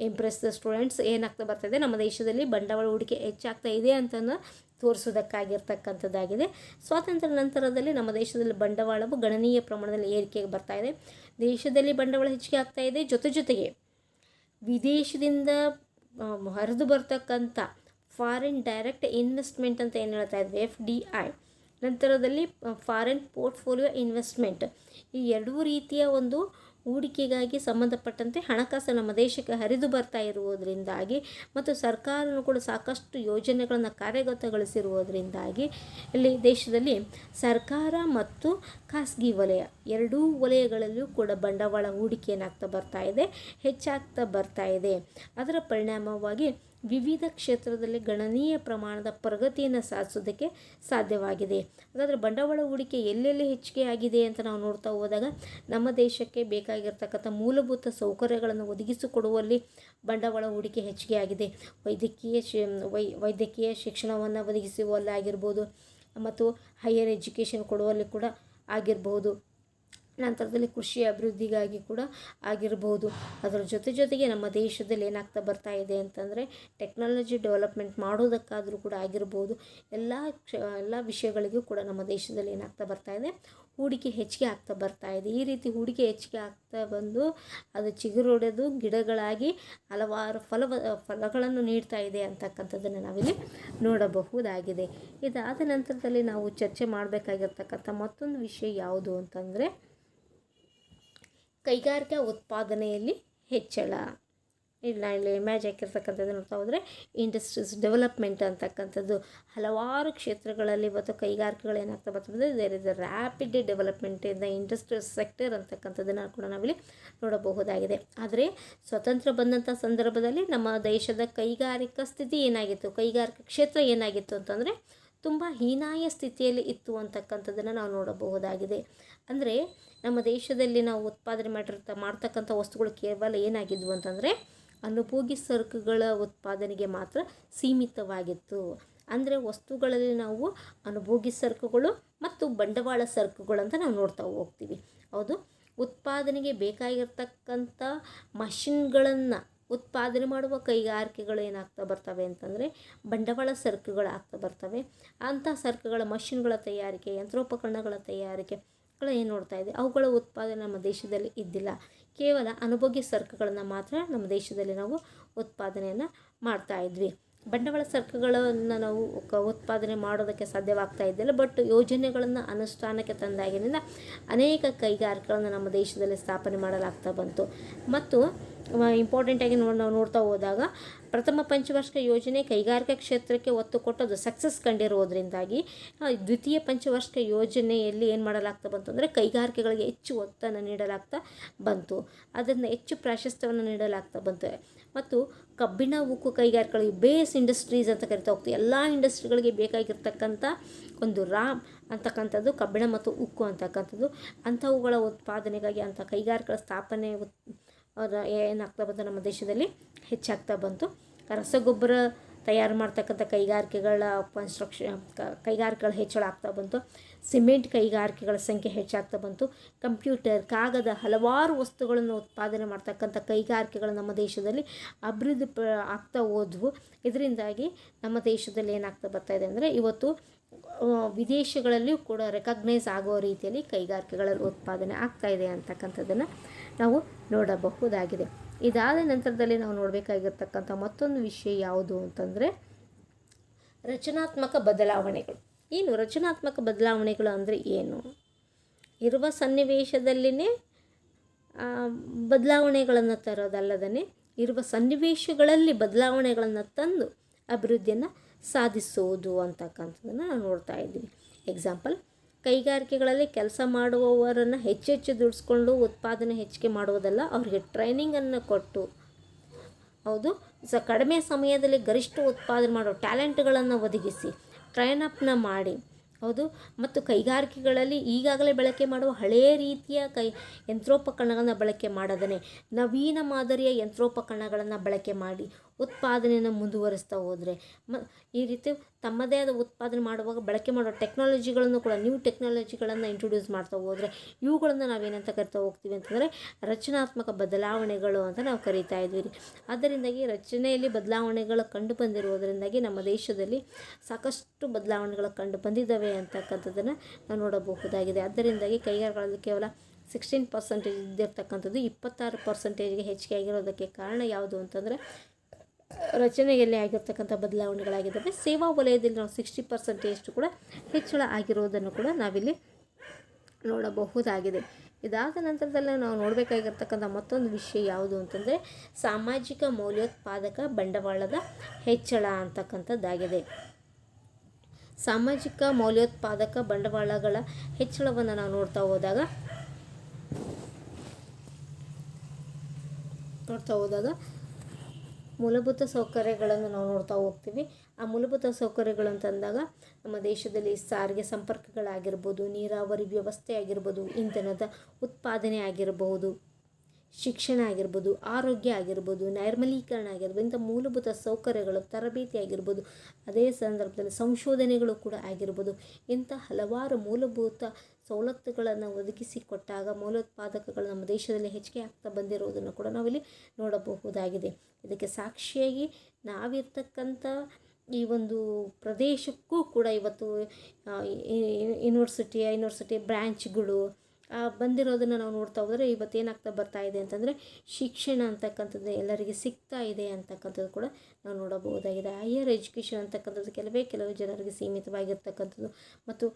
impress the students ಏನಾಗ್ತಾ ಬರ್ತಾ ಇದೆ, ನಮ್ಮ ದೇಶದಲ್ಲಿ ಬಂಡವಾಳ ಹೂಡಿಕೆ ಹೆಚ್ಚಾಗ್ತಾ ಇದೆ ಅಂತಲೂ ತೋರಿಸೋದಕ್ಕಾಗಿರ್ತಕ್ಕಂಥದ್ದಾಗಿದೆ. ಸ್ವಾತಂತ್ರ್ಯ ನಂತರದಲ್ಲಿ ನಮ್ಮ ದೇಶದಲ್ಲಿ ಬಂಡವಾಳವು ಗಣನೀಯ ಪ್ರಮಾಣದಲ್ಲಿ ಏರಿಕೆಗೆ ಬರ್ತಾ ಇದೆ. ದೇಶದಲ್ಲಿ ಬಂಡವಾಳ ಹೆಚ್ಚಿಗೆ ಆಗ್ತಾ ಇದೆ, ಜೊತೆಗೆ ವಿದೇಶದಿಂದ ಹರಿದು ಬರ್ತಕ್ಕಂಥ ಫಾರಿನ್ ಡೈರೆಕ್ಟ್ ಇನ್ವೆಸ್ಟ್ಮೆಂಟ್ ಅಂತ ಏನು ಹೇಳ್ತಾ ಇದ್ವಿ, FDI, ನಂತರದಲ್ಲಿ ಫಾರಿನ್ ಪೋರ್ಟ್ಫೋಲಿಯೋ ಇನ್ವೆಸ್ಟ್ಮೆಂಟ್, ಈ ಎರಡೂ ರೀತಿಯ ಒಂದು ಹೂಡಿಕೆಗಾಗಿ ಸಂಬಂಧಪಟ್ಟಂತೆ ಹಣಕಾಸು ನಮ್ಮ ದೇಶಕ್ಕೆ ಹರಿದು ಬರ್ತಾ ಇರುವುದರಿಂದಾಗಿ ಮತ್ತು ಸರ್ಕಾರನೂ ಕೂಡ ಸಾಕಷ್ಟು ಯೋಜನೆಗಳನ್ನು ಕಾರ್ಯಗತಗೊಳಿಸಿರುವುದರಿಂದಾಗಿ ಇಲ್ಲಿ ದೇಶದಲ್ಲಿ ಸರ್ಕಾರ ಮತ್ತು ಖಾಸಗಿ ವಲಯ ಎರಡೂ ವಲಯಗಳಲ್ಲೂ ಕೂಡ ಬಂಡವಾಳ ಹೂಡಿಕೆ ಏನಾಗ್ತಾ ಬರ್ತಾ ಇದೆ, ಹೆಚ್ಚಾಗ್ತಾ ಬರ್ತಾ ಇದೆ. ಅದರ ಪರಿಣಾಮವಾಗಿ ವಿವಿಧ ಕ್ಷೇತ್ರದಲ್ಲಿ ಗಣನೀಯ ಪ್ರಮಾಣದ ಪ್ರಗತಿಯನ್ನು ಸಾಧಿಸೋದಕ್ಕೆ ಸಾಧ್ಯವಾಗಿದೆ. ಹಾಗಾದರೆ ಬಂಡವಾಳ ಹೂಡಿಕೆ ಎಲ್ಲೆಲ್ಲಿ ಹೆಚ್ಚಿಗೆ ಆಗಿದೆ ಅಂತ ನಾವು ನೋಡ್ತಾ ಹೋದಾಗ ನಮ್ಮ ದೇಶಕ್ಕೆ ಬೇಕಾಗಿರ್ತಕ್ಕಂಥ ಮೂಲಭೂತ ಸೌಕರ್ಯಗಳನ್ನು ಒದಗಿಸಿಕೊಡುವಲ್ಲಿ ಬಂಡವಾಳ ಹೂಡಿಕೆ ಹೆಚ್ಚಿಗೆ ಆಗಿದೆ. ವೈದ್ಯಕೀಯ ಶಿಕ್ಷಣವನ್ನು ಒದಗಿಸುವಲ್ಲಾಗಿರ್ಬೋದು ಮತ್ತು ಹೈಯರ್ ಎಜುಕೇಷನ್ ಕೊಡುವಲ್ಲಿ ಕೂಡ ಆಗಿರ್ಬೋದು. ನಂತರದಲ್ಲಿ ಕೃಷಿ ಅಭಿವೃದ್ಧಿಗಾಗಿ ಕೂಡ ಆಗಿರ್ಬೋದು. ಅದರ ಜೊತೆಗೆ ನಮ್ಮ ದೇಶದಲ್ಲಿ ಏನಾಗ್ತಾ ಬರ್ತಾ ಇದೆ ಅಂತಂದರೆ ಟೆಕ್ನಾಲಜಿ ಡೆವಲಪ್ಮೆಂಟ್ ಮಾಡೋದಕ್ಕಾದರೂ ಕೂಡ ಆಗಿರ್ಬೋದು. ಎಲ್ಲ ವಿಷಯಗಳಿಗೂ ಕೂಡ ನಮ್ಮ ದೇಶದಲ್ಲಿ ಏನಾಗ್ತಾ ಬರ್ತಾ ಇದೆ, ಹೂಡಿಕೆ ಹೆಚ್ಚಿಗೆ ಆಗ್ತಾ ಬರ್ತಾ ಇದೆ. ಈ ರೀತಿ ಹೂಡಿಕೆ ಹೆಚ್ಚಿಗೆ ಆಗ್ತಾ ಬಂದು ಅದು ಚಿಗುರೊಡೆದು ಗಿಡಗಳಾಗಿ ಹಲವಾರು ಫಲಗಳನ್ನು ನೀಡ್ತಾ ಇದೆ ಅಂತಕ್ಕಂಥದ್ದನ್ನು ನಾವಿಲ್ಲಿ ನೋಡಬಹುದಾಗಿದೆ. ಇದಾದ ನಂತರದಲ್ಲಿ ನಾವು ಚರ್ಚೆ ಮಾಡಬೇಕಾಗಿರ್ತಕ್ಕಂಥ ಮತ್ತೊಂದು ವಿಷಯ ಯಾವುದು ಅಂತಂದರೆ ಕೈಗಾರಿಕಾ ಉತ್ಪಾದನೆಯಲ್ಲಿ ಹೆಚ್ಚಳ. ಇಲ್ಲಿ ಇಮ್ಯಾಜ್ ಹಾಕಿರ್ತಕ್ಕಂಥದ್ದು ನೋಡ್ತಾ ಹೋದರೆ ಇಂಡಸ್ಟ್ರೀಸ್ ಡೆವಲಪ್ಮೆಂಟ್ ಅಂತಕ್ಕಂಥದ್ದು ಹಲವಾರು ಕ್ಷೇತ್ರಗಳಲ್ಲಿ ಇವತ್ತು ಕೈಗಾರಿಕೆಗಳು ಏನಾಗ್ತಾ ಬರ್ತದೆ, there is a rapid development in the industrial sector ಅಂತಕ್ಕಂಥದ್ದನ್ನು ಕೂಡ ನಾವಿಲ್ಲಿ ನೋಡಬಹುದಾಗಿದೆ. ಆದರೆ ಸ್ವತಂತ್ರ ಬಂದಂಥ ಸಂದರ್ಭದಲ್ಲಿ ನಮ್ಮ ದೇಶದ ಕೈಗಾರಿಕಾ ಸ್ಥಿತಿ ಏನಾಗಿತ್ತು, ಕೈಗಾರಿಕಾ ಕ್ಷೇತ್ರ ಏನಾಗಿತ್ತು ಅಂತಂದರೆ ತುಂಬ ಹೀನಾಯ ಸ್ಥಿತಿಯಲ್ಲಿ ಇತ್ತು ಅಂತಕ್ಕಂಥದ್ದನ್ನು ನಾವು ನೋಡಬಹುದಾಗಿದೆ. ಅಂದರೆ ನಮ್ಮ ದೇಶದಲ್ಲಿ ನಾವು ಉತ್ಪಾದನೆ ಮಾಡ್ತಕ್ಕಂಥ ವಸ್ತುಗಳು ಕೇವಲ ಏನಾಗಿದ್ವು ಅಂತಂದರೆ ಅನುಭೋಗಿ ಸರಕುಗಳ ಉತ್ಪಾದನೆಗೆ ಮಾತ್ರ ಸೀಮಿತವಾಗಿತ್ತು. ಅಂದರೆ ವಸ್ತುಗಳಲ್ಲಿ ನಾವು ಅನುಭೋಗಿ ಸರಕುಗಳು ಮತ್ತು ಬಂಡವಾಳ ಸರಕುಗಳು ಅಂತ ನಾವು ನೋಡ್ತಾ ಹೋಗ್ತೀವಿ. ಹೌದು, ಉತ್ಪಾದನೆಗೆ ಬೇಕಾಗಿರ್ತಕ್ಕಂಥ ಮಷಿನ್ಗಳನ್ನು ಉತ್ಪಾದನೆ ಮಾಡುವ ಕೈಗಾರಿಕೆಗಳು ಏನಾಗ್ತಾ ಬರ್ತವೆ ಅಂತಂದರೆ ಬಂಡವಾಳ ಸರಕುಗಳು ಆಗ್ತಾ ಬರ್ತವೆ. ಅಂಥ ಸರಕುಗಳ ಮಷಿನ್ಗಳ ತಯಾರಿಕೆ, ಯಂತ್ರೋಪಕರಣಗಳ ತಯಾರಿಕೆ ಏನು ನೋಡ್ತಾ ಇದೆ, ಅವುಗಳ ಉತ್ಪಾದನೆ ನಮ್ಮ ದೇಶದಲ್ಲಿ ಇದ್ದಿಲ್ಲ. ಕೇವಲ ಅನುಭೋಗ್ಯ ಸರಕುಗಳನ್ನು ಮಾತ್ರ ನಮ್ಮ ದೇಶದಲ್ಲಿ ನಾವು ಉತ್ಪಾದನೆಯನ್ನು ಮಾಡ್ತಾ ಇದ್ವಿ. ಬಂಡವಾಳ ಸರಕುಗಳನ್ನು ನಾವು ಉತ್ಪಾದನೆ ಮಾಡೋದಕ್ಕೆ ಸಾಧ್ಯವಾಗ್ತಾ ಇದ್ದಿಲ್ಲ. ಬಟ್ ಯೋಜನೆಗಳನ್ನು ಅನುಷ್ಠಾನಕ್ಕೆ ತಂದಾಗಿನಿಂದ ಅನೇಕ ಕೈಗಾರಿಕೆಗಳನ್ನು ನಮ್ಮ ದೇಶದಲ್ಲಿ ಸ್ಥಾಪನೆ ಮಾಡಲಾಗ್ತಾ ಬಂತು. ಮತ್ತು ಇಂಪಾರ್ಟೆಂಟಾಗಿ ನಾವು ನೋಡ್ತಾ ಹೋದಾಗ ಪ್ರಥಮ ಪಂಚವಾರ್ಷಿಕ ಯೋಜನೆ ಕೈಗಾರಿಕಾ ಕ್ಷೇತ್ರಕ್ಕೆ ಒತ್ತು ಕೊಟ್ಟದು ಸಕ್ಸಸ್ ಕಂಡಿರುವುದರಿಂದಾಗಿ ದ್ವಿತೀಯ ಪಂಚವಾರ್ಷಿಕ ಯೋಜನೆಯಲ್ಲಿ ಏನು ಮಾಡಲಾಗ್ತಾ ಬಂತು ಅಂದರೆ ಕೈಗಾರಿಕೆಗಳಿಗೆ ಹೆಚ್ಚು ಒತ್ತನ್ನು ನೀಡಲಾಗ್ತಾ ಬಂತು. ಅದನ್ನು ಹೆಚ್ಚು ಪ್ರಾಶಸ್ತ್ಯವನ್ನು ನೀಡಲಾಗ್ತಾ ಬಂತು. ಮತ್ತು ಕಬ್ಬಿಣ ಉಕ್ಕು ಕೈಗಾರಿಕೆಗಳಿಗೆ ಬೇಸ್ ಇಂಡಸ್ಟ್ರೀಸ್ ಅಂತ ಕರಿತಾ ಹೋಗ್ತೀವಿ. ಎಲ್ಲ ಇಂಡಸ್ಟ್ರಿಗಳಿಗೆ ಬೇಕಾಗಿರ್ತಕ್ಕಂಥ ಒಂದು ಅಂತಕ್ಕಂಥದ್ದು ಕಬ್ಬಿಣ ಮತ್ತು ಉಕ್ಕು ಅಂತಕ್ಕಂಥದ್ದು. ಅಂಥವುಗಳ ಉತ್ಪಾದನೆಗಾಗಿ ಅಂಥ ಕೈಗಾರಿಕೆಗಳ ಸ್ಥಾಪನೆ ಏನಾಗ್ತಾ ಬಂತು, ನಮ್ಮ ದೇಶದಲ್ಲಿ ಹೆಚ್ಚಾಗ್ತಾ ಬಂತು. ರಸಗೊಬ್ಬರ ತಯಾರು ಮಾಡ್ತಕ್ಕಂಥ ಕೈಗಾರಿಕೆಗಳ ಕೈಗಾರಿಕೆಗಳ ಹೆಚ್ಚಳ ಆಗ್ತಾ ಬಂತು. ಸಿಮೆಂಟ್ ಕೈಗಾರಿಕೆಗಳ ಸಂಖ್ಯೆ ಹೆಚ್ಚಾಗ್ತಾ ಬಂತು. ಕಂಪ್ಯೂಟರ್, ಕಾಗದ, ಹಲವಾರು ವಸ್ತುಗಳನ್ನು ಉತ್ಪಾದನೆ ಮಾಡ್ತಕ್ಕಂಥ ಕೈಗಾರಿಕೆಗಳು ನಮ್ಮ ದೇಶದಲ್ಲಿ ಅಭಿವೃದ್ಧಿ ಆಗ್ತಾ ಹೋದ್ವು. ಇದರಿಂದಾಗಿ ನಮ್ಮ ದೇಶದಲ್ಲಿ ಏನಾಗ್ತಾ ಬರ್ತಾ ಇದೆ ಅಂದರೆ ಇವತ್ತು ವಿದೇಶಗಳಲ್ಲಿಯೂ ಕೂಡ ರೆಕಗ್ನೈಸ್ ಆಗೋ ರೀತಿಯಲ್ಲಿ ಕೈಗಾರಿಕೆಗಳಲ್ಲಿ ಉತ್ಪಾದನೆ ಆಗ್ತಾ ಇದೆ ಅಂತಕ್ಕಂಥದ್ದನ್ನು ನಾವು ನೋಡಬಹುದಾಗಿದೆ. ಇದಾದ ನಂತರದಲ್ಲಿ ನಾವು ನೋಡಬೇಕಾಗಿರ್ತಕ್ಕಂಥ ಮತ್ತೊಂದು ವಿಷಯ ಯಾವುದು ಅಂತಂದರೆ ರಚನಾತ್ಮಕ ಬದಲಾವಣೆಗಳು. ಏನು ರಚನಾತ್ಮಕ ಬದಲಾವಣೆಗಳು ಅಂದರೆ ಏನು? ಇರುವ ಸನ್ನಿವೇಶದಲ್ಲಿನೇ ಬದಲಾವಣೆಗಳನ್ನು ತರೋದಲ್ಲದೇ ಇರುವ ಸನ್ನಿವೇಶಗಳಲ್ಲಿ ಬದಲಾವಣೆಗಳನ್ನು ತಂದು ಅಭಿವೃದ್ಧಿಯನ್ನು ಸಾಧಿಸುವುದು ಅಂತಕ್ಕಂಥದ್ದನ್ನು ನಾವು ನೋಡ್ತಾ ಇದ್ದೀವಿ. ಎಕ್ಸಾಂಪಲ್, ಕೈಗಾರಿಕೆಗಳಲ್ಲಿ ಕೆಲಸ ಮಾಡುವವರನ್ನು ಹೆಚ್ಚೆಚ್ಚು ದುಡಿಸ್ಕೊಂಡು ಉತ್ಪಾದನೆ ಹೆಚ್ಚಿಗೆ ಮಾಡುವುದಲ್ಲ, ಅವರಿಗೆ ಟ್ರೈನಿಂಗನ್ನು ಕೊಟ್ಟು, ಹೌದು, ಕಡಿಮೆ ಸಮಯದಲ್ಲಿ ಗರಿಷ್ಠ ಉತ್ಪಾದನೆ ಮಾಡೋ ಟ್ಯಾಲೆಂಟ್ಗಳನ್ನು ಒದಗಿಸಿ ಟ್ರೈನಪ್ನ ಮಾಡಿ, ಹೌದು, ಮತ್ತು ಕೈಗಾರಿಕೆಗಳಲ್ಲಿ ಈಗಾಗಲೇ ಬಳಕೆ ಮಾಡುವ ಹಳೆಯ ರೀತಿಯ ಯಂತ್ರೋಪಕರಣಗಳನ್ನು ಬಳಕೆ ಮಾಡದೇ ನವೀನ ಮಾದರಿಯ ಯಂತ್ರೋಪಕರಣಗಳನ್ನು ಬಳಕೆ ಮಾಡಿ ಉತ್ಪಾದನೆಯನ್ನು ಮುಂದುವರಿಸ್ತಾ ಹೋದರೆ ಈ ರೀತಿ ತಮ್ಮದೇ ಆದ ಉತ್ಪಾದನೆ ಮಾಡುವಾಗ ಬಳಕೆ ಮಾಡೋ ಟೆಕ್ನಾಲಜಿಗಳನ್ನು ಕೂಡ ನ್ಯೂ ಟೆಕ್ನಾಲಜಿಗಳನ್ನು ಇಂಟ್ರೊಡ್ಯೂಸ್ ಮಾಡ್ತಾ ಹೋದರೆ ಇವುಗಳನ್ನು ನಾವೇನಂತ ಕರಿತಾ ಹೋಗ್ತೀವಿ ಅಂತಂದರೆ ರಚನಾತ್ಮಕ ಬದಲಾವಣೆಗಳು ಅಂತ ನಾವು ಕರಿತಾ ಇದ್ವಿ. ಆದ್ದರಿಂದಾಗಿ ರಚನೆಯಲ್ಲಿ ಬದಲಾವಣೆಗಳು ಕಂಡು ಬಂದಿರುವುದರಿಂದಾಗಿ ನಮ್ಮ ದೇಶದಲ್ಲಿ ಸಾಕಷ್ಟು ಬದಲಾವಣೆಗಳು ಕಂಡು ಬಂದಿದ್ದಾವೆ ಅಂತಕ್ಕಂಥದ್ದನ್ನು ನಾವು ನೋಡಬಹುದಾಗಿದೆ. ಆದ್ದರಿಂದಾಗಿ ಕೈಗಾರಿಕೆಗಳಲ್ಲಿ ಕೇವಲ 16% ಇದ್ದಿರ್ತಕ್ಕಂಥದ್ದು 26%ಗೆ ಹೆಚ್ಚಿಗೆ ಆಗಿರೋದಕ್ಕೆ ಕಾರಣ ಯಾವುದು ಅಂತಂದರೆ ರಚನೆಯಲ್ಲಿ ಆಗಿರ್ತಕ್ಕಂಥ ಬದಲಾವಣೆಗಳಾಗಿದ್ದಾವೆ. ಸೇವಾ ವಲಯದಲ್ಲಿ ನಾವು 60% ಕೂಡ ಹೆಚ್ಚಳ ಆಗಿರೋದನ್ನು ಕೂಡ ನಾವಿಲ್ಲಿ ನೋಡಬಹುದಾಗಿದೆ. ಇದಾದ ನಂತರದಲ್ಲಿ ನಾವು ನೋಡಬೇಕಾಗಿರ್ತಕ್ಕಂಥ ಮತ್ತೊಂದು ವಿಷಯ ಯಾವುದು ಅಂತಂದರೆ ಸಾಮಾಜಿಕ ಮೌಲ್ಯೋತ್ಪಾದಕ ಬಂಡವಾಳದ ಹೆಚ್ಚಳ ಅಂತಕ್ಕಂಥದ್ದಾಗಿದೆ. ಸಾಮಾಜಿಕ ಮೌಲ್ಯೋತ್ಪಾದಕ ಬಂಡವಾಳಗಳ ಹೆಚ್ಚಳವನ್ನು ನಾವು ನೋಡ್ತಾ ಹೋದಾಗ ಮೂಲಭೂತ ಸೌಕರ್ಯಗಳನ್ನು ನಾವು ನೋಡ್ತಾ ಹೋಗ್ತೀವಿ. ಆ ಮೂಲಭೂತ ಸೌಕರ್ಯಗಳು ಅಂತಂದಾಗ ನಮ್ಮ ದೇಶದಲ್ಲಿ ಸಾರಿಗೆ ಸಂಪರ್ಕಗಳಾಗಿರ್ಬೋದು, ನೀರಾವರಿ ವ್ಯವಸ್ಥೆ ಆಗಿರ್ಬೋದು, ಇಂಧನದ ಉತ್ಪಾದನೆ ಆಗಿರಬಹುದು, ಶಿಕ್ಷಣ ಆಗಿರ್ಬೋದು, ಆರೋಗ್ಯ ಆಗಿರ್ಬೋದು, ನೈರ್ಮಲೀಕರಣ ಆಗಿರ್ಬೋದು, ಇಂಥ ಮೂಲಭೂತ ಸೌಕರ್ಯಗಳು, ತರಬೇತಿ ಆಗಿರ್ಬೋದು, ಅದೇ ಸಂದರ್ಭದಲ್ಲಿ ಸಂಶೋಧನೆಗಳು ಕೂಡ ಆಗಿರ್ಬೋದು. ಇಂಥ ಹಲವಾರು ಮೂಲಭೂತ ಸವಲತ್ತುಗಳನ್ನು ಒದಗಿಸಿಕೊಟ್ಟಾಗ ಮೌಲ್ಯೋತ್ಪಾದಕಗಳು ನಮ್ಮ ದೇಶದಲ್ಲಿ ಹೆಚ್ಚಿಗೆ ಆಗ್ತಾ ಬಂದಿರುವುದನ್ನು ಕೂಡ ನಾವಿಲ್ಲಿ ನೋಡಬಹುದಾಗಿದೆ. ಇದಕ್ಕೆ ಸಾಕ್ಷಿಯಾಗಿ ನಾವಿರ್ತಕ್ಕಂಥ ಈ ಒಂದು ಪ್ರದೇಶಕ್ಕೂ ಕೂಡ ಇವತ್ತು ಯೂನಿವರ್ಸಿಟಿ ಬ್ರ್ಯಾಂಚ್ಗಳು ಬಂದಿರೋದನ್ನು ನಾವು ನೋಡ್ತಾ ಹೋದರೆ ಇವತ್ತು ಏನಾಗ್ತಾ ಬರ್ತಾ ಇದೆ ಅಂತಂದರೆ ಶಿಕ್ಷಣ ಅಂತಕ್ಕಂಥದ್ದು ಎಲ್ಲರಿಗೆ ಸಿಗ್ತಾ ಇದೆ ಅಂತಕ್ಕಂಥದ್ದು ಕೂಡ ನಾವು ನೋಡಬಹುದಾಗಿದೆ. ಹೈಯರ್ ಎಜುಕೇಷನ್ ಅಂತಕ್ಕಂಥದ್ದು ಕೆಲವು ಜನರಿಗೆ ಸೀಮಿತವಾಗಿರ್ತಕ್ಕಂಥದ್ದು ಮತ್ತು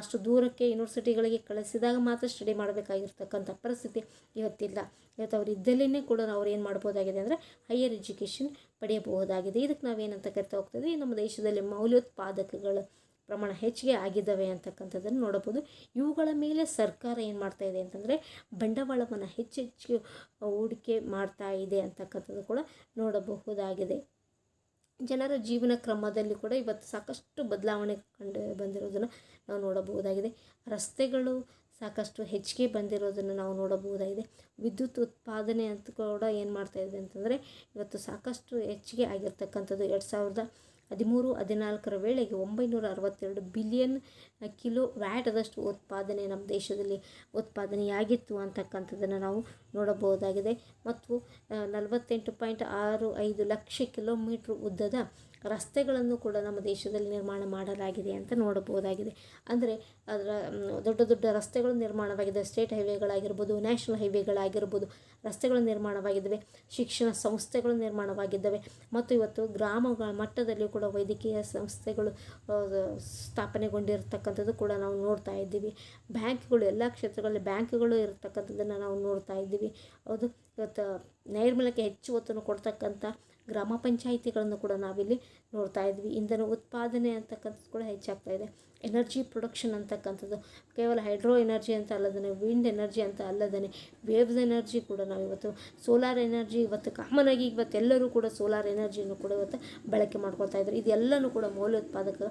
ಅಷ್ಟು ದೂರಕ್ಕೆ ಯೂನಿವರ್ಸಿಟಿಗಳಿಗೆ ಕಳಿಸಿದಾಗ ಮಾತ್ರ ಸ್ಟಡಿ ಮಾಡಬೇಕಾಗಿರ್ತಕ್ಕಂಥ ಪರಿಸ್ಥಿತಿ ಇವತ್ತಿಲ್ಲ. ಇವತ್ತು ಅವ್ರು ಇದ್ದಲ್ಲೇ ಕೂಡ ಅವ್ರು ಏನು ಮಾಡ್ಬೋದಾಗಿದೆ ಅಂದರೆ ಹೈಯರ್ ಎಜುಕೇಷನ್ ಪಡೆಯಬಹುದಾಗಿದೆ. ಇದಕ್ಕೆ ನಾವೇನಂತ ಕರಿತಾ ಹೋಗ್ತದೆ, ನಮ್ಮ ದೇಶದಲ್ಲಿ ಮೌಲ್ಯೋತ್ಪಾದಕಗಳು ಪ್ರಮಾಣ ಹೆಚ್ಚಿಗೆ ಆಗಿದ್ದಾವೆ ಅಂತಕ್ಕಂಥದ್ದನ್ನು ನೋಡಬಹುದು. ಇವುಗಳ ಮೇಲೆ ಸರ್ಕಾರ ಏನು ಮಾಡ್ತಾ ಇದೆ ಅಂತಂದರೆ ಬಂಡವಾಳವನ್ನು ಹೆಚ್ಚು ಹೂಡಿಕೆ ಮಾಡ್ತಾ ಇದೆ ಅಂತಕ್ಕಂಥದ್ದು ಕೂಡ ನೋಡಬಹುದಾಗಿದೆ. ಜನರ ಜೀವನ ಕ್ರಮದಲ್ಲಿ ಕೂಡ ಇವತ್ತು ಸಾಕಷ್ಟು ಬದಲಾವಣೆ ಕಂಡು ಬಂದಿರೋದನ್ನು ನಾವು ನೋಡಬಹುದಾಗಿದೆ. ರಸ್ತೆಗಳು ಸಾಕಷ್ಟು ಹೆಚ್ಚಿಗೆ ಬಂದಿರೋದನ್ನು ನಾವು ನೋಡಬಹುದಾಗಿದೆ. ವಿದ್ಯುತ್ ಉತ್ಪಾದನೆ ಅಂತ ಕೂಡ ಏನು ಮಾಡ್ತಾ ಇದೆ ಅಂತಂದರೆ ಇವತ್ತು ಸಾಕಷ್ಟು ಹೆಚ್ಚಿಗೆ ಆಗಿರ್ತಕ್ಕಂಥದ್ದು 2013-14 ವೇಳೆಗೆ 962 ಬಿಲಿಯನ್ ಕಿಲೋ ವ್ಯಾಟದಷ್ಟು ಉತ್ಪಾದನೆ ನಮ್ಮ ದೇಶದಲ್ಲಿ ಉತ್ಪಾದನೆಯಾಗಿತ್ತು ಅಂತಕ್ಕಂಥದ್ದನ್ನು ನಾವು ನೋಡಬಹುದಾಗಿದೆ. ಮತ್ತು 48.65 ಲಕ್ಷ ಕಿಲೋಮೀಟ್ರ್ ಉದ್ದದ ರಸ್ತೆಗಳನ್ನು ಕೂಡ ನಮ್ಮ ದೇಶದಲ್ಲಿ ನಿರ್ಮಾಣ ಮಾಡಲಾಗಿದೆ ಅಂತ ನೋಡಬಹುದಾಗಿದೆ. ಅಂದರೆ ಅದರ ದೊಡ್ಡ ರಸ್ತೆಗಳು ನಿರ್ಮಾಣವಾಗಿದೆ. ಸ್ಟೇಟ್ ಹೈವೇಗಳಾಗಿರ್ಬೋದು, ನ್ಯಾಷನಲ್ ಹೈವೇಗಳಾಗಿರ್ಬೋದು, ರಸ್ತೆಗಳು ನಿರ್ಮಾಣವಾಗಿದ್ದಾವೆ. ಶಿಕ್ಷಣ ಸಂಸ್ಥೆಗಳು ನಿರ್ಮಾಣವಾಗಿದ್ದಾವೆ. ಮತ್ತು ಇವತ್ತು ಗ್ರಾಮಗಳ ಮಟ್ಟದಲ್ಲಿ ಕೂಡ ವೈದ್ಯಕೀಯ ಸಂಸ್ಥೆಗಳು ಸ್ಥಾಪನೆಗೊಂಡಿರ್ತಕ್ಕಂಥದ್ದು ಕೂಡ ನಾವು ನೋಡ್ತಾ ಇದ್ದೀವಿ. ಬ್ಯಾಂಕ್ಗಳು, ಎಲ್ಲ ಕ್ಷೇತ್ರಗಳಲ್ಲಿ ಬ್ಯಾಂಕ್ಗಳು ಇರತಕ್ಕಂಥದ್ದನ್ನು ನಾವು ನೋಡ್ತಾ ಇದ್ದೀವಿ. ಹೌದು, ಇವತ್ತು ನೈರ್ಮಲ್ಯಕ್ಕೆ ಹೆಚ್ಚು ಒತ್ತನ್ನು ಕೊಡ್ತಕ್ಕಂಥ ಗ್ರಾಮ ಪಂಚಾಯಿತಿಗಳನ್ನು ಕೂಡ ನಾವಿಲ್ಲಿ ನೋಡ್ತಾ ಇದ್ವಿ. ಇಂಧನ ಉತ್ಪಾದನೆ ಅಂತಕ್ಕಂಥದ್ದು ಕೂಡ ಹೆಚ್ಚಾಗ್ತಾ ಇದೆ. ಎನರ್ಜಿ ಪ್ರೊಡಕ್ಷನ್ ಅಂತಕ್ಕಂಥದ್ದು ಕೇವಲ ಹೈಡ್ರೋ ಎನರ್ಜಿ ಅಂತ ಅಲ್ಲದೇ, ವಿಂಡ್ ಎನರ್ಜಿ ಅಂತ ಅಲ್ಲದೇ, ವೇವ್ಸ್ ಎನರ್ಜಿ ಕೂಡ ನಾವು ಇವತ್ತು ಸೋಲಾರ್ ಎನರ್ಜಿ ಇವತ್ತು ಕಾಮನ್ ಆಗಿ ಇವತ್ತೆಲ್ಲರೂ ಕೂಡ ಸೋಲಾರ್ ಎನರ್ಜಿಯನ್ನು ಕೂಡ ಇವತ್ತು ಬಳಕೆ ಮಾಡ್ಕೊಳ್ತಾ ಇದ್ದಾರೆ. ಇದೆಲ್ಲನೂ ಕೂಡ ಮೌಲ್ಯೋತ್ಪಾದಕ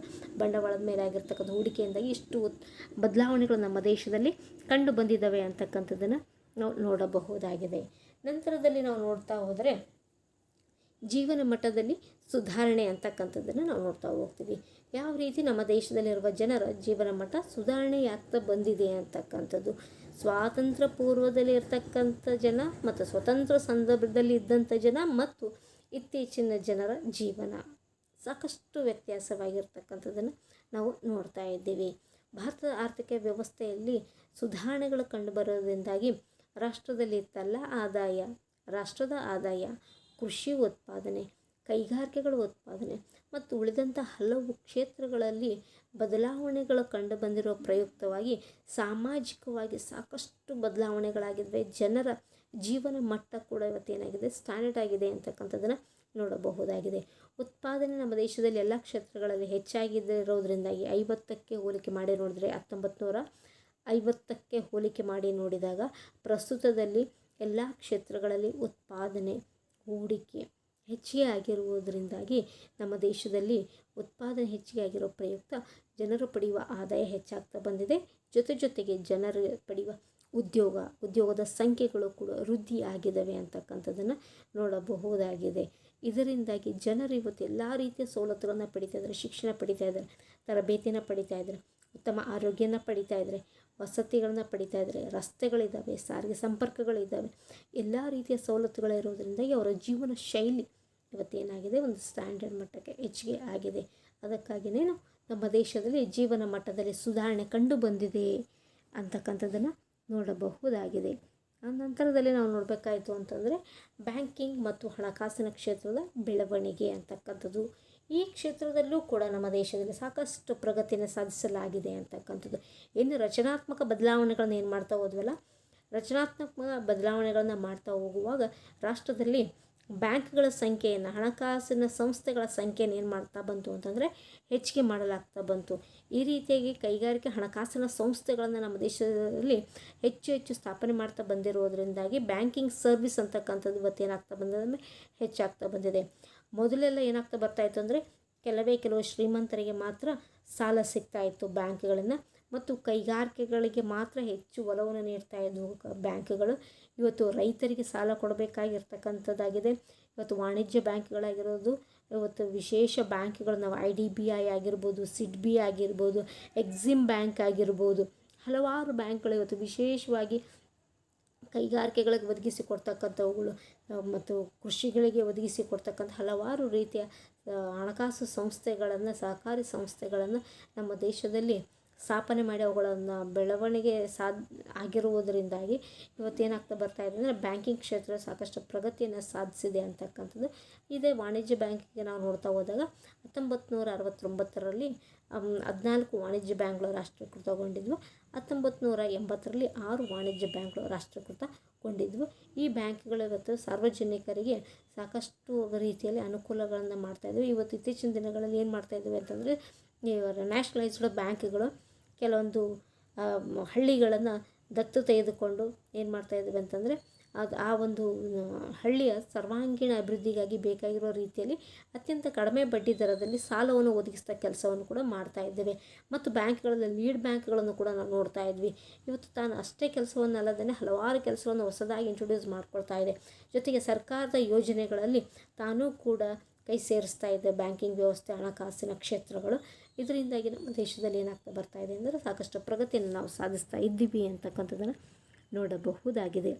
ಬಂಡವಾಳದ ಮೇಲೆ ಆಗಿರ್ತಕ್ಕಂಥ ಹೂಡಿಕೆಯಿಂದಾಗಿ ಇಷ್ಟು ಬದಲಾವಣೆಗಳು ನಮ್ಮ ದೇಶದಲ್ಲಿ ಕಂಡು ಬಂದಿದ್ದಾವೆ ಅಂತಕ್ಕಂಥದ್ದನ್ನು ನಾವು ನೋಡಬಹುದಾಗಿದೆ. ನಂತರದಲ್ಲಿ ನಾವು ನೋಡ್ತಾ ಹೋದರೆ ಜೀವನ ಮಟ್ಟದಲ್ಲಿ ಸುಧಾರಣೆ ಅಂತಕ್ಕಂಥದ್ದನ್ನು ನಾವು ನೋಡ್ತಾ ಹೋಗ್ತೀವಿ. ಯಾವ ರೀತಿ ನಮ್ಮ ದೇಶದಲ್ಲಿರುವ ಜನರ ಜೀವನ ಮಟ್ಟ ಸುಧಾರಣೆ ಆಗ್ತಾ ಬಂದಿದೆ ಅಂತಕ್ಕಂಥದ್ದು. ಸ್ವಾತಂತ್ರ್ಯ ಪೂರ್ವದಲ್ಲಿ ಇರ್ತಕ್ಕಂಥ ಜನ ಮತ್ತು ಸ್ವತಂತ್ರ ಸಂದರ್ಭದಲ್ಲಿ ಇದ್ದಂಥ ಜನ ಮತ್ತು ಇತ್ತೀಚಿನ ಜನರ ಜೀವನ ಸಾಕಷ್ಟು ವ್ಯತ್ಯಾಸವಾಗಿರ್ತಕ್ಕಂಥದ್ದನ್ನು ನಾವು ನೋಡ್ತಾ ಇದ್ದೀವಿ. ಭಾರತದ ಆರ್ಥಿಕ ವ್ಯವಸ್ಥೆಯಲ್ಲಿ ಸುಧಾರಣೆಗಳು ಕಂಡುಬರೋದ್ರಿಂದಾಗಿ ರಾಷ್ಟ್ರದ ಆದಾಯ, ಕೃಷಿ ಉತ್ಪಾದನೆ, ಕೈಗಾರಿಕೆಗಳ ಉತ್ಪಾದನೆ ಮತ್ತು ಉಳಿದಂಥ ಹಲವು ಕ್ಷೇತ್ರಗಳಲ್ಲಿ ಬದಲಾವಣೆಗಳು ಕಂಡು ಬಂದಿರೋ ಪ್ರಯುಕ್ತವಾಗಿ ಸಾಮಾಜಿಕವಾಗಿ ಸಾಕಷ್ಟು ಬದಲಾವಣೆಗಳಾಗಿದ್ದಾವೆ. ಜನರ ಜೀವನ ಮಟ್ಟ ಕೂಡ ಇವತ್ತೇನಾಗಿದೆ, ಸ್ಟ್ಯಾಂಡರ್ಡ್ ಆಗಿದೆ ಅಂತಕ್ಕಂಥದ್ದನ್ನು ನೋಡಬಹುದಾಗಿದೆ. ಉತ್ಪಾದನೆ ನಮ್ಮ ದೇಶದಲ್ಲಿ ಎಲ್ಲ ಕ್ಷೇತ್ರಗಳಲ್ಲಿ ಹೆಚ್ಚಾಗಿರೋದ್ರಿಂದಾಗಿ 50ಕ್ಕೆ ಹೋಲಿಕೆ ಮಾಡಿ ನೋಡಿದರೆ 1950ಕ್ಕೆ ಹೋಲಿಕೆ ಮಾಡಿ ನೋಡಿದಾಗ ಪ್ರಸ್ತುತದಲ್ಲಿ ಎಲ್ಲ ಕ್ಷೇತ್ರಗಳಲ್ಲಿ ಉತ್ಪಾದನೆ, ಹೂಡಿಕೆ ಹೆಚ್ಚಿಗೆ ಆಗಿರುವುದರಿಂದಾಗಿ ನಮ್ಮ ದೇಶದಲ್ಲಿ ಉತ್ಪಾದನೆ ಹೆಚ್ಚಿಗೆ ಆಗಿರೋ ಪ್ರಯುಕ್ತ ಜನರು ಪಡೆಯುವ ಆದಾಯ ಹೆಚ್ಚಾಗ್ತಾ ಬಂದಿದೆ. ಜೊತೆಗೆ ಜನರು ಪಡೆಯುವ ಉದ್ಯೋಗದ ಸಂಖ್ಯೆಗಳು ಕೂಡ ವೃದ್ಧಿ ಆಗಿದ್ದಾವೆ ಅಂತಕ್ಕಂಥದ್ದನ್ನು ನೋಡಬಹುದಾಗಿದೆ. ಇದರಿಂದಾಗಿ ಜನರು ಇವತ್ತು ಎಲ್ಲ ರೀತಿಯ ಸವಲತ್ತುಗಳನ್ನು ಪಡಿತಾ ಇದ್ದಾರೆ. ಶಿಕ್ಷಣ ಪಡಿತಾ ಇದ್ದಾರೆ, ತರಬೇತಿನ ಪಡಿತಾ ಇದ್ದಾರೆ, ಉತ್ತಮ ಆರೋಗ್ಯನ ಪಡಿತಾ ಇದ್ದಾರೆ, ವಸತಿಗಳನ್ನ ಪಡಿತಾ ಇದ್ದಾರೆ, ರಸ್ತೆಗಳಿದ್ದಾವೆ, ಸಾರಿಗೆ ಸಂಪರ್ಕಗಳಿದ್ದಾವೆ. ಎಲ್ಲ ರೀತಿಯ ಸವಲತ್ತುಗಳಿರೋದ್ರಿಂದಾಗಿ ಅವರ ಜೀವನ ಶೈಲಿ ಇವತ್ತೇನಾಗಿದೆ, ಒಂದು ಸ್ಟ್ಯಾಂಡರ್ಡ್ ಮಟ್ಟಕ್ಕೆ ಹೆಚ್ಚಿಗೆ ಆಗಿದೆ. ಅದಕ್ಕಾಗಿಯೇ ನಮ್ಮ ದೇಶದಲ್ಲಿ ಜೀವನ ಮಟ್ಟದಲ್ಲಿ ಸುಧಾರಣೆ ಕಂಡು ಬಂದಿದೆ ಅಂತಕ್ಕಂಥದ್ದನ್ನು ನೋಡಬಹುದಾಗಿದೆ. ಆ ನಂತರದಲ್ಲಿ ನಾವು ನೋಡಬೇಕಾಯಿತು ಅಂತಂದರೆ ಬ್ಯಾಂಕಿಂಗ್ ಮತ್ತು ಹಣಕಾಸಿನ ಕ್ಷೇತ್ರದ ಬೆಳವಣಿಗೆ ಅಂತಕ್ಕಂಥದ್ದು. ಈ ಕ್ಷೇತ್ರದಲ್ಲೂ ಕೂಡ ನಮ್ಮ ದೇಶದಲ್ಲಿ ಸಾಕಷ್ಟು ಪ್ರಗತಿಯನ್ನು ಸಾಧಿಸಲಾಗಿದೆ ಅಂತಕ್ಕಂಥದ್ದು. ಇನ್ನು ರಚನಾತ್ಮಕ ಬದಲಾವಣೆಗಳನ್ನ ಏನು ಮಾಡ್ತಾ ಹೋದ್ವಲ್ಲ, ರಚನಾತ್ಮಕ ಬದಲಾವಣೆಗಳನ್ನು ಮಾಡ್ತಾ ಹೋಗುವಾಗ ರಾಷ್ಟ್ರದಲ್ಲಿ ಬ್ಯಾಂಕ್ಗಳ ಸಂಖ್ಯೆಯನ್ನು, ಹಣಕಾಸಿನ ಸಂಸ್ಥೆಗಳ ಸಂಖ್ಯೆಯನ್ನು ಏನು ಮಾಡ್ತಾ ಬಂತು ಅಂತಂದರೆ ಹೆಚ್ಚಿಗೆ ಮಾಡಲಾಗ್ತಾ ಬಂತು. ಈ ರೀತಿಯಾಗಿ ಕೈಗಾರಿಕೆ ಹಣಕಾಸಿನ ಸಂಸ್ಥೆಗಳನ್ನು ನಮ್ಮ ದೇಶದಲ್ಲಿ ಹೆಚ್ಚು ಹೆಚ್ಚು ಸ್ಥಾಪನೆ ಮಾಡ್ತಾ ಬಂದಿರೋದ್ರಿಂದಾಗಿ ಬ್ಯಾಂಕಿಂಗ್ ಸರ್ವಿಸ್ ಅಂತಕ್ಕಂಥದ್ದು ಇವತ್ತು ಏನಾಗ್ತಾ ಬಂದಿದೆ, ಹೆಚ್ಚಾಗ್ತಾ ಬಂದಿದೆ. ಮೊದಲೆಲ್ಲ ಏನಾಗ್ತಾ ಬರ್ತಾಯಿತ್ತು ಅಂದರೆ ಕೆಲವು ಶ್ರೀಮಂತರಿಗೆ ಮಾತ್ರ ಸಾಲ ಸಿಗ್ತಾ ಇತ್ತು ಬ್ಯಾಂಕ್ಗಳಿಂದ, ಮತ್ತು ಕೈಗಾರಿಕೆಗಳಿಗೆ ಮಾತ್ರ ಹೆಚ್ಚು ಒಲವನ್ನು ನೀಡ್ತಾ ಇದ್ವು ಬ್ಯಾಂಕ್ಗಳು. ಇವತ್ತು ರೈತರಿಗೆ ಸಾಲ ಕೊಡಬೇಕಾಗಿರ್ತಕ್ಕಂಥದ್ದಾಗಿದೆ. ಇವತ್ತು ವಾಣಿಜ್ಯ ಬ್ಯಾಂಕ್ಗಳಾಗಿರೋದು, ಇವತ್ತು ವಿಶೇಷ ಬ್ಯಾಂಕ್ಗಳು ನಾವು IDBI ಆಗಿರ್ಬೋದು, SIDBI ಆಗಿರ್ಬೋದು, ಎಕ್ಸಿಮ್ ಬ್ಯಾಂಕ್ ಆಗಿರ್ಬೋದು, ಹಲವಾರು ಬ್ಯಾಂಕ್ಗಳು ಇವತ್ತು ವಿಶೇಷವಾಗಿ ಕೈಗಾರಿಕೆಗಳಿಗೆ ಒದಗಿಸಿ ಕೊಡ್ತಕ್ಕಂಥವುಗಳು ಮತ್ತು ಕೃಷಿಗಳಿಗೆ ಒದಗಿಸಿ ಕೊಡ್ತಕ್ಕಂಥ ಹಲವಾರು ರೀತಿಯ ಹಣಕಾಸು ಸಂಸ್ಥೆಗಳನ್ನು, ಸಹಕಾರಿ ಸಂಸ್ಥೆಗಳನ್ನು ನಮ್ಮ ದೇಶದಲ್ಲಿ ಸ್ಥಾಪನೆ ಮಾಡಿ ಅವುಗಳನ್ನು ಬೆಳವಣಿಗೆ ಆಗಿರುವುದರಿಂದಾಗಿ ಇವತ್ತೇನಾಗ್ತಾ ಬರ್ತಾ ಇದೆ ಅಂದರೆ ಬ್ಯಾಂಕಿಂಗ್ ಕ್ಷೇತ್ರ ಸಾಕಷ್ಟು ಪ್ರಗತಿಯನ್ನು ಸಾಧಿಸಿದೆ ಅಂತಕ್ಕಂಥದ್ದು. ಇದೇ ವಾಣಿಜ್ಯ ಬ್ಯಾಂಕಿಗೆ ನಾವು ನೋಡ್ತಾ ಹೋದಾಗ 1969ರಲ್ಲಿ 14 ವಾಣಿಜ್ಯ ಬ್ಯಾಂಕ್ಗಳು ರಾಷ್ಟ್ರೀಕೃತಗೊಂಡಿದ್ವು. 1980ರಲ್ಲಿ 6 ವಾಣಿಜ್ಯ ಬ್ಯಾಂಕ್ಗಳು ರಾಷ್ಟ್ರೀಕೃತಗೊಂಡಿದ್ವು. ಈ ಬ್ಯಾಂಕ್ಗಳು ಇವತ್ತು ಸಾರ್ವಜನಿಕರಿಗೆ ಸಾಕಷ್ಟು ರೀತಿಯಲ್ಲಿ ಅನುಕೂಲಗಳನ್ನು ಮಾಡ್ತಾಯಿದ್ವಿ. ಇವತ್ತು ಇತ್ತೀಚಿನ ದಿನಗಳಲ್ಲಿ ಏನು ಮಾಡ್ತಾಯಿದ್ವಿ ಅಂತಂದರೆ, ಈ ನ್ಯಾಷನಲೈಸ್ಡ್ ಬ್ಯಾಂಕ್ಗಳು ಕೆಲವೊಂದು ಹಳ್ಳಿಗಳನ್ನು ದತ್ತು ತೆಗೆದುಕೊಂಡು ಏನು ಮಾಡ್ತಾಯಿದ್ವಿ ಅಂತಂದರೆ ಆ ಒಂದು ಹಳ್ಳಿಯ ಸರ್ವಾಂಗೀಣ ಅಭಿವೃದ್ಧಿಗಾಗಿ ಬೇಕಾಗಿರೋ ರೀತಿಯಲ್ಲಿ ಅತ್ಯಂತ ಕಡಿಮೆ ಬಡ್ಡಿ ದರದಲ್ಲಿ ಸಾಲವನ್ನು ಒದಗಿಸಿದ ಕೆಲಸವನ್ನು ಕೂಡ ಮಾಡ್ತಾ ಇದ್ದೇವೆ. ಮತ್ತು ಬ್ಯಾಂಕ್ಗಳಲ್ಲಿ ಲೀಡ್ ಬ್ಯಾಂಕ್ಗಳನ್ನು ಕೂಡ ನಾವು ನೋಡ್ತಾ ಇದ್ವಿ. ಇವತ್ತು ತಾನು ಅಷ್ಟೇ ಕೆಲಸವನ್ನಲ್ಲದೇ ಹಲವಾರು ಕೆಲಸವನ್ನು ಹೊಸದಾಗಿ ಇಂಟ್ರೊಡ್ಯೂಸ್ ಮಾಡ್ಕೊಳ್ತಾ ಇದೆ. ಜೊತೆಗೆ ಸರ್ಕಾರದ ಯೋಜನೆಗಳಲ್ಲಿ ತಾನೂ ಕೂಡ ಕೈ ಸೇರಿಸ್ತಾ ಇದೆ ಬ್ಯಾಂಕಿಂಗ್ ವ್ಯವಸ್ಥೆ, ಹಣಕಾಸಿನ ಕ್ಷೇತ್ರಗಳು. ಇದರಿಂದಾಗಿ ನಮ್ಮ ದೇಶದಲ್ಲಿ ಏನಾಗ್ತಾ ಬರ್ತಾ ಇದೆ ಅಂದರೆ ಸಾಕಷ್ಟು ಪ್ರಗತಿಯನ್ನು ನಾವು ಸಾಧಿಸ್ತಾ ಇದ್ದೀವಿ ಅಂತಕ್ಕಂಥದ್ದನ್ನು ನೋಡಬಹುದಾಗಿದೆ.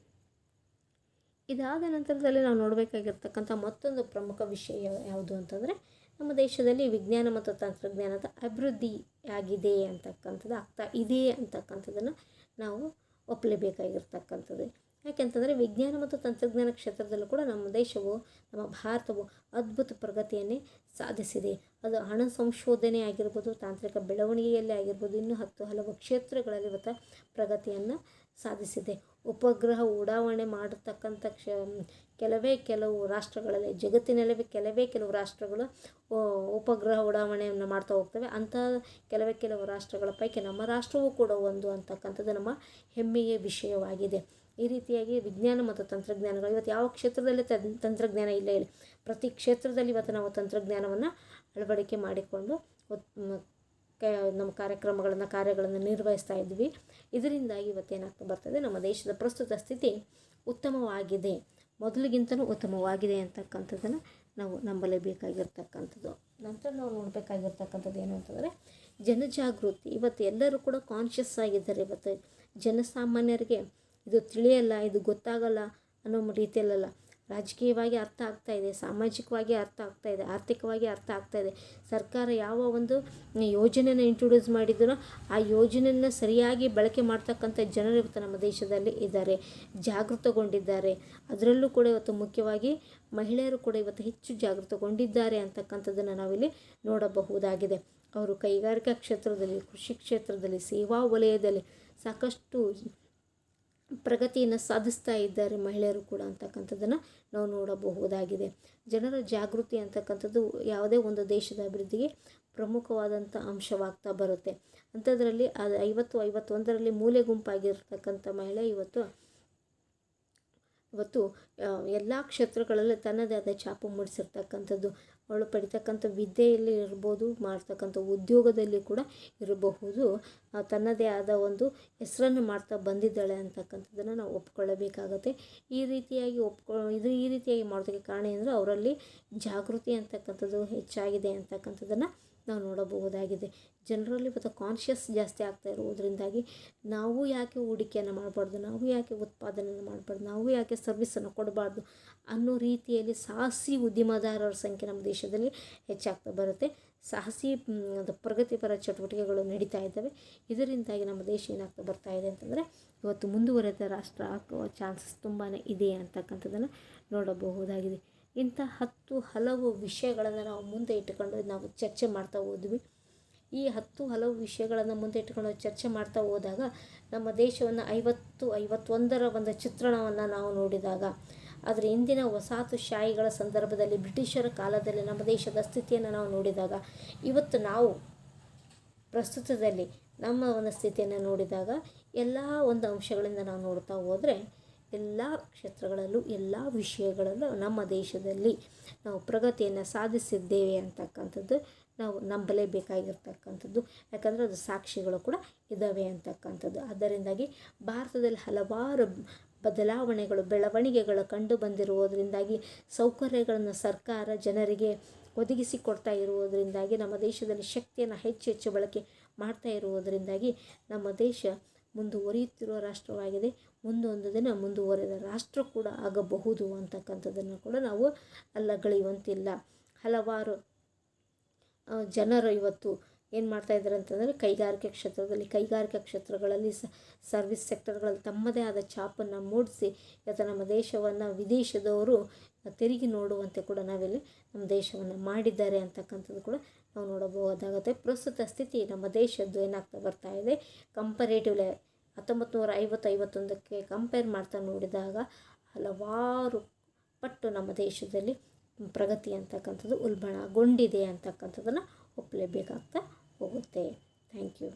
ಇದಾದ ನಂತರದಲ್ಲಿ ನಾವು ನೋಡಬೇಕಾಗಿರ್ತಕ್ಕಂಥ ಮತ್ತೊಂದು ಪ್ರಮುಖ ವಿಷಯ ಯಾವುದು ಅಂತಂದರೆ, ನಮ್ಮ ದೇಶದಲ್ಲಿ ವಿಜ್ಞಾನ ಮತ್ತು ತಂತ್ರಜ್ಞಾನದ ಅಭಿವೃದ್ಧಿ ಆಗಿದೆ ಅಂತಕ್ಕಂಥದ್ದು, ಆಗ್ತಾ ಇದೆ ಅಂತಕ್ಕಂಥದ್ದನ್ನು ನಾವು ಒಪ್ಪಲೇಬೇಕಾಗಿರ್ತಕ್ಕಂಥದ್ದು. ಯಾಕೆಂತಂದರೆ ವಿಜ್ಞಾನ ಮತ್ತು ತಂತ್ರಜ್ಞಾನ ಕ್ಷೇತ್ರದಲ್ಲೂ ಕೂಡ ನಮ್ಮ ದೇಶವು, ನಮ್ಮ ಭಾರತವು ಅದ್ಭುತ ಪ್ರಗತಿಯನ್ನೇ ಸಾಧಿಸಿದೆ. ಅದು ಹಣ ಸಂಶೋಧನೆ ಆಗಿರ್ಬೋದು, ತಾಂತ್ರಿಕ ಬೆಳವಣಿಗೆಯಲ್ಲೇ ಆಗಿರ್ಬೋದು, ಇನ್ನೂ ಹಲವು ಕ್ಷೇತ್ರಗಳಲ್ಲಿ ಇವತ್ತು ಪ್ರಗತಿಯನ್ನು ಸಾಧಿಸಿದೆ. ಉಪಗ್ರಹ ಉಡಾವಣೆ ಮಾಡತಕ್ಕಂಥ ಕೆಲವು ರಾಷ್ಟ್ರಗಳಲ್ಲಿ, ಜಗತ್ತಿನಲ್ಲೇ ಕೆಲವು ರಾಷ್ಟ್ರಗಳು ಉಪಗ್ರಹ ಉಡಾವಣೆಯನ್ನು ಮಾಡ್ತಾ ಹೋಗ್ತವೆ. ಅಂಥ ಕೆಲವು ರಾಷ್ಟ್ರಗಳ ಪೈಕಿ ನಮ್ಮ ರಾಷ್ಟ್ರವೂ ಕೂಡ ಒಂದು ಅಂತಕ್ಕಂಥದ್ದು ನಮ್ಮ ಹೆಮ್ಮೆಯ ವಿಷಯವಾಗಿದೆ. ಈ ರೀತಿಯಾಗಿ ವಿಜ್ಞಾನ ಮತ್ತು ತಂತ್ರಜ್ಞಾನಗಳು ಇವತ್ತು ಯಾವ ಕ್ಷೇತ್ರದಲ್ಲಿ ತಂತ್ರಜ್ಞಾನ ಇಲ್ಲ ಹೇಳಿ, ಪ್ರತಿ ಕ್ಷೇತ್ರದಲ್ಲಿ ಇವತ್ತು ನಾವು ತಂತ್ರಜ್ಞಾನವನ್ನು ಅಳವಡಿಕೆ ಮಾಡಿಕೊಂಡು ನಮ್ಮ ಕಾರ್ಯಗಳನ್ನು ನಿರ್ವಹಿಸ್ತಾ ಇದ್ವಿ. ಇದರಿಂದಾಗಿ ಇವತ್ತೇನಾಗ್ತಾ ಬರ್ತದೆ, ನಮ್ಮ ದೇಶದ ಪ್ರಸ್ತುತ ಸ್ಥಿತಿ ಉತ್ತಮವಾಗಿದೆ, ಮೊದಲಿಗಿಂತಲೂ ಉತ್ತಮವಾಗಿದೆ ಅಂತಕ್ಕಂಥದ್ದನ್ನು ನಾವು ನಂಬಲೇಬೇಕಾಗಿರ್ತಕ್ಕಂಥದ್ದು. ನಂತರ ನಾವು ನೋಡಬೇಕಾಗಿರ್ತಕ್ಕಂಥದ್ದು ಏನು ಅಂತಂದರೆ ಜನಜಾಗೃತಿ. ಇವತ್ತು ಎಲ್ಲರೂ ಕೂಡ ಕಾನ್ಷಿಯಸ್ ಆಗಿದ್ದಾರೆ. ಇವತ್ತು ಜನಸಾಮಾನ್ಯರಿಗೆ ಇದು ತಿಳಿಯಲ್ಲ, ಇದು ಗೊತ್ತಾಗಲ್ಲ ಅನ್ನೋ ರೀತಿಯಲ್ಲ, ರಾಜಕೀಯವಾಗಿ ಅರ್ಥ ಆಗ್ತಾ ಇದೆ, ಸಾಮಾಜಿಕವಾಗಿ ಅರ್ಥ ಆಗ್ತಾ ಇದೆ, ಆರ್ಥಿಕವಾಗಿ ಅರ್ಥ ಆಗ್ತಾ ಇದೆ. ಸರ್ಕಾರ ಯಾವ ಒಂದು ಯೋಜನೆಯನ್ನು ಇಂಟ್ರೊಡ್ಯೂಸ್ ಮಾಡಿದರೋ ಆ ಯೋಜನೆಯನ್ನು ಸರಿಯಾಗಿ ಬಳಕೆ ಮಾಡ್ತಕ್ಕಂಥ ಜನರು ಇವತ್ತು ನಮ್ಮ ದೇಶದಲ್ಲಿ ಇದ್ದಾರೆ, ಜಾಗೃತಗೊಂಡಿದ್ದಾರೆ. ಅದರಲ್ಲೂ ಕೂಡ ಇವತ್ತು ಮುಖ್ಯವಾಗಿ ಮಹಿಳೆಯರು ಕೂಡ ಇವತ್ತು ಹೆಚ್ಚು ಜಾಗೃತಗೊಂಡಿದ್ದಾರೆ ಅಂತಕ್ಕಂಥದ್ದನ್ನು ನಾವಿಲ್ಲಿ ನೋಡಬಹುದಾಗಿದೆ. ಅವರು ಕೈಗಾರಿಕಾ ಕ್ಷೇತ್ರದಲ್ಲಿ, ಕೃಷಿ ಕ್ಷೇತ್ರದಲ್ಲಿ, ಸೇವಾ ವಲಯದಲ್ಲಿ ಸಾಕಷ್ಟು ಪ್ರಗತಿಯನ್ನು ಸಾಧಿಸ್ತಾ ಇದ್ದಾರೆ ಮಹಿಳೆಯರು ಕೂಡ ಅಂತಕ್ಕಂಥದ್ದನ್ನು ನಾವು ನೋಡಬಹುದಾಗಿದೆ. ಜನರ ಜಾಗೃತಿ ಅಂತಕ್ಕಂಥದ್ದು ಯಾವುದೇ ಒಂದು ದೇಶದ ಅಭಿವೃದ್ಧಿಗೆ ಪ್ರಮುಖವಾದಂಥ ಅಂಶವಾಗ್ತಾ ಬರುತ್ತೆ. ಅಂಥದ್ರಲ್ಲಿ ಅದು 51ರಲ್ಲಿ ಮೂಲೆ ಗುಂಪಾಗಿರ್ತಕ್ಕಂಥ ಮಹಿಳೆ ಇವತ್ತು ಎಲ್ಲ ಕ್ಷೇತ್ರಗಳಲ್ಲಿ ತನ್ನದೇ ಆದ ಛಾಪು ಮೂಡಿಸಿರ್ತಕ್ಕಂಥದ್ದು. ಅವಳು ಪಡಿತಕ್ಕಂಥ ವಿದ್ಯೆಯಲ್ಲಿ ಇರ್ಬೋದು, ಮಾಡ್ತಕ್ಕಂಥ ಉದ್ಯೋಗದಲ್ಲಿ ಕೂಡ ಇರಬಹುದು, ತನ್ನದೇ ಆದ ಒಂದು ಹೆಸರನ್ನು ಮಾಡ್ತಾ ಬಂದಿದ್ದಾಳೆ ಅಂತಕ್ಕಂಥದ್ದನ್ನು ನಾವು ಒಪ್ಕೊಳ್ಳಬೇಕಾಗತ್ತೆ. ಈ ರೀತಿಯಾಗಿ ಮಾಡೋದಕ್ಕೆ ಕಾರಣ ಅಂದರೆ ಅವರಲ್ಲಿ ಜಾಗೃತಿ ಅಂತಕ್ಕಂಥದ್ದು ಹೆಚ್ಚಾಗಿದೆ ಅಂತಕ್ಕಂಥದ್ದನ್ನು ನಾವು ನೋಡಬಹುದಾಗಿದೆ. ಜನರಲ್ಲಿ ಇವತ್ತು ಕಾನ್ಷಿಯಸ್ ಜಾಸ್ತಿ ಆಗ್ತಾ ಇರುವುದರಿಂದಾಗಿ ನಾವು ಯಾಕೆ ಹೂಡಿಕೆಯನ್ನು ಮಾಡಬಾರ್ದು, ನಾವು ಯಾಕೆ ಉತ್ಪಾದನೆಯನ್ನು ಮಾಡಬಾರ್ದು, ನಾವು ಯಾಕೆ ಸರ್ವಿಸನ್ನು ಕೊಡಬಾರ್ದು ಅನ್ನೋ ರೀತಿಯಲ್ಲಿ ಸಾಹಸಿ ಉದ್ಯಮದಾರರ ಸಂಖ್ಯೆ ನಮ್ಮ ದೇಶದಲ್ಲಿ ಹೆಚ್ಚಾಗ್ತಾ ಬರುತ್ತೆ. ಸಾಹಸಿ ಪ್ರಗತಿಪರ ಚಟುವಟಿಕೆಗಳು ನಡೀತಾ ಇದ್ದಾವೆ. ಇದರಿಂದಾಗಿ ನಮ್ಮ ದೇಶ ಏನಾಗ್ತಾ ಬರ್ತಾ ಇದೆ ಅಂತಂದರೆ ಇವತ್ತು ಮುಂದುವರೆದ ರಾಷ್ಟ್ರ ಆಗುವ ಚಾನ್ಸಸ್ ತುಂಬಾ ಇದೆ ಅಂತಕ್ಕಂಥದ್ದನ್ನು ನೋಡಬಹುದಾಗಿದೆ. ಇಂಥ ಹಲವು ವಿಷಯಗಳನ್ನು ನಾವು ಮುಂದೆ ಇಟ್ಟುಕೊಂಡು ನಾವು ಚರ್ಚೆ ಮಾಡ್ತಾ ಹೋದ್ವಿ. ಈ ಹಲವು ವಿಷಯಗಳನ್ನು ಮುಂದೆ ಇಟ್ಕೊಂಡು ಚರ್ಚೆ ಮಾಡ್ತಾ ಹೋದಾಗ ನಮ್ಮ ದೇಶವನ್ನು 51ರ ಒಂದು ಚಿತ್ರಣವನ್ನು ನಾವು ನೋಡಿದಾಗ, ಆದರೆ ಇಂದಿನ ವಸಾಹತುಶಾಹಿಗಳ ಸಂದರ್ಭದಲ್ಲಿ ಬ್ರಿಟಿಷರ ಕಾಲದಲ್ಲಿ ನಮ್ಮ ದೇಶದ ಸ್ಥಿತಿಯನ್ನು ನಾವು ನೋಡಿದಾಗ, ಇವತ್ತು ನಾವು ಪ್ರಸ್ತುತದಲ್ಲಿ ನಮ್ಮ ಒಂದು ಸ್ಥಿತಿಯನ್ನು ನೋಡಿದಾಗ ಎಲ್ಲ ಒಂದು ಅಂಶಗಳಿಂದ ನಾವು ನೋಡ್ತಾ ಹೋದರೆ ಎಲ್ಲ ಕ್ಷೇತ್ರಗಳಲ್ಲೂ ಎಲ್ಲ ವಿಷಯಗಳಲ್ಲೂ ನಮ್ಮ ದೇಶದಲ್ಲಿ ನಾವು ಪ್ರಗತಿಯನ್ನು ಸಾಧಿಸಿದ್ದೇವೆ ಅಂತಕ್ಕಂಥದ್ದು ನಾವು ನಂಬಲೇಬೇಕಾಗಿರ್ತಕ್ಕಂಥದ್ದು. ಯಾಕಂದರೆ ಅದು ಸಾಕ್ಷಿಗಳು ಕೂಡ ಇದ್ದಾವೆ ಅಂತಕ್ಕಂಥದ್ದು. ಅದರಿಂದಾಗಿ ಭಾರತದಲ್ಲಿ ಹಲವಾರು ಬದಲಾವಣೆಗಳು, ಬೆಳವಣಿಗೆಗಳು ಕಂಡು ಬಂದಿರುವುದರಿಂದಾಗಿ, ಸೌಕರ್ಯಗಳನ್ನು ಸರ್ಕಾರ ಜನರಿಗೆ ಒದಗಿಸಿಕೊಡ್ತಾ ಇರುವುದರಿಂದಾಗಿ, ನಮ್ಮ ದೇಶದಲ್ಲಿ ಶಕ್ತಿಯನ್ನು ಹೆಚ್ಚು ಬಳಕೆ ಮಾಡ್ತಾ ಇರುವುದರಿಂದಾಗಿ ನಮ್ಮ ದೇಶ ಮುಂದುವರಿಯುತ್ತಿರುವ ರಾಷ್ಟ್ರವಾಗಿದೆ. ಮುಂದೊಂದು ದಿನ ಮುಂದುವರೆದ ರಾಷ್ಟ್ರ ಕೂಡ ಆಗಬಹುದು ಅಂತಕ್ಕಂಥದ್ದನ್ನು ಕೂಡ ನಾವು ಅಲ್ಲಗಳೆಯುವಂತಿಲ್ಲ. ಹಲವಾರು ಜನರು ಇವತ್ತು ಏನು ಮಾಡ್ತಾಯಿದ್ದಾರೆ ಅಂತಂದರೆ, ಕೈಗಾರಿಕಾ ಕ್ಷೇತ್ರಗಳಲ್ಲಿ ಸರ್ವಿಸ್ ಸೆಕ್ಟರ್ಗಳಲ್ಲಿ ತಮ್ಮದೇ ಆದ ಛಾಪನ್ನು ಮೂಡಿಸಿ ಇವತ್ತು ನಮ್ಮ ದೇಶವನ್ನು ವಿದೇಶದವರು ತಿರುಗಿ ನೋಡುವಂತೆ ಕೂಡ ನಾವಿಲ್ಲಿ ನಮ್ಮ ದೇಶವನ್ನು ಮಾಡಿದ್ದಾರೆ ಅಂತಕ್ಕಂಥದ್ದು ಕೂಡ ನಾವು ನೋಡಬಹುದಾಗುತ್ತೆ. ಪ್ರಸ್ತುತ ಸ್ಥಿತಿ ನಮ್ಮ ದೇಶದ್ದು ಏನಾಗ್ತಾ ಬರ್ತಾ ಇದೆ, ಕಂಪರೇಟಿವ್ಲಿ 1950-51ಕ್ಕೆ ಕಂಪೇರ್ ಮಾಡ್ತಾ ನೋಡಿದಾಗ ಹಲವಾರು ಪಟ್ಟು ನಮ್ಮ ದೇಶದಲ್ಲಿ ಪ್ರಗತಿ ಅಂತಕ್ಕಂಥದ್ದು ಉಲ್ಬಣಗೊಂಡಿದೆ ಅಂತಕ್ಕಂಥದ್ದನ್ನು ಒಪ್ಪಲೇಬೇಕಾಗ್ತಾ ಹೋಗುತ್ತೆ. Thank you.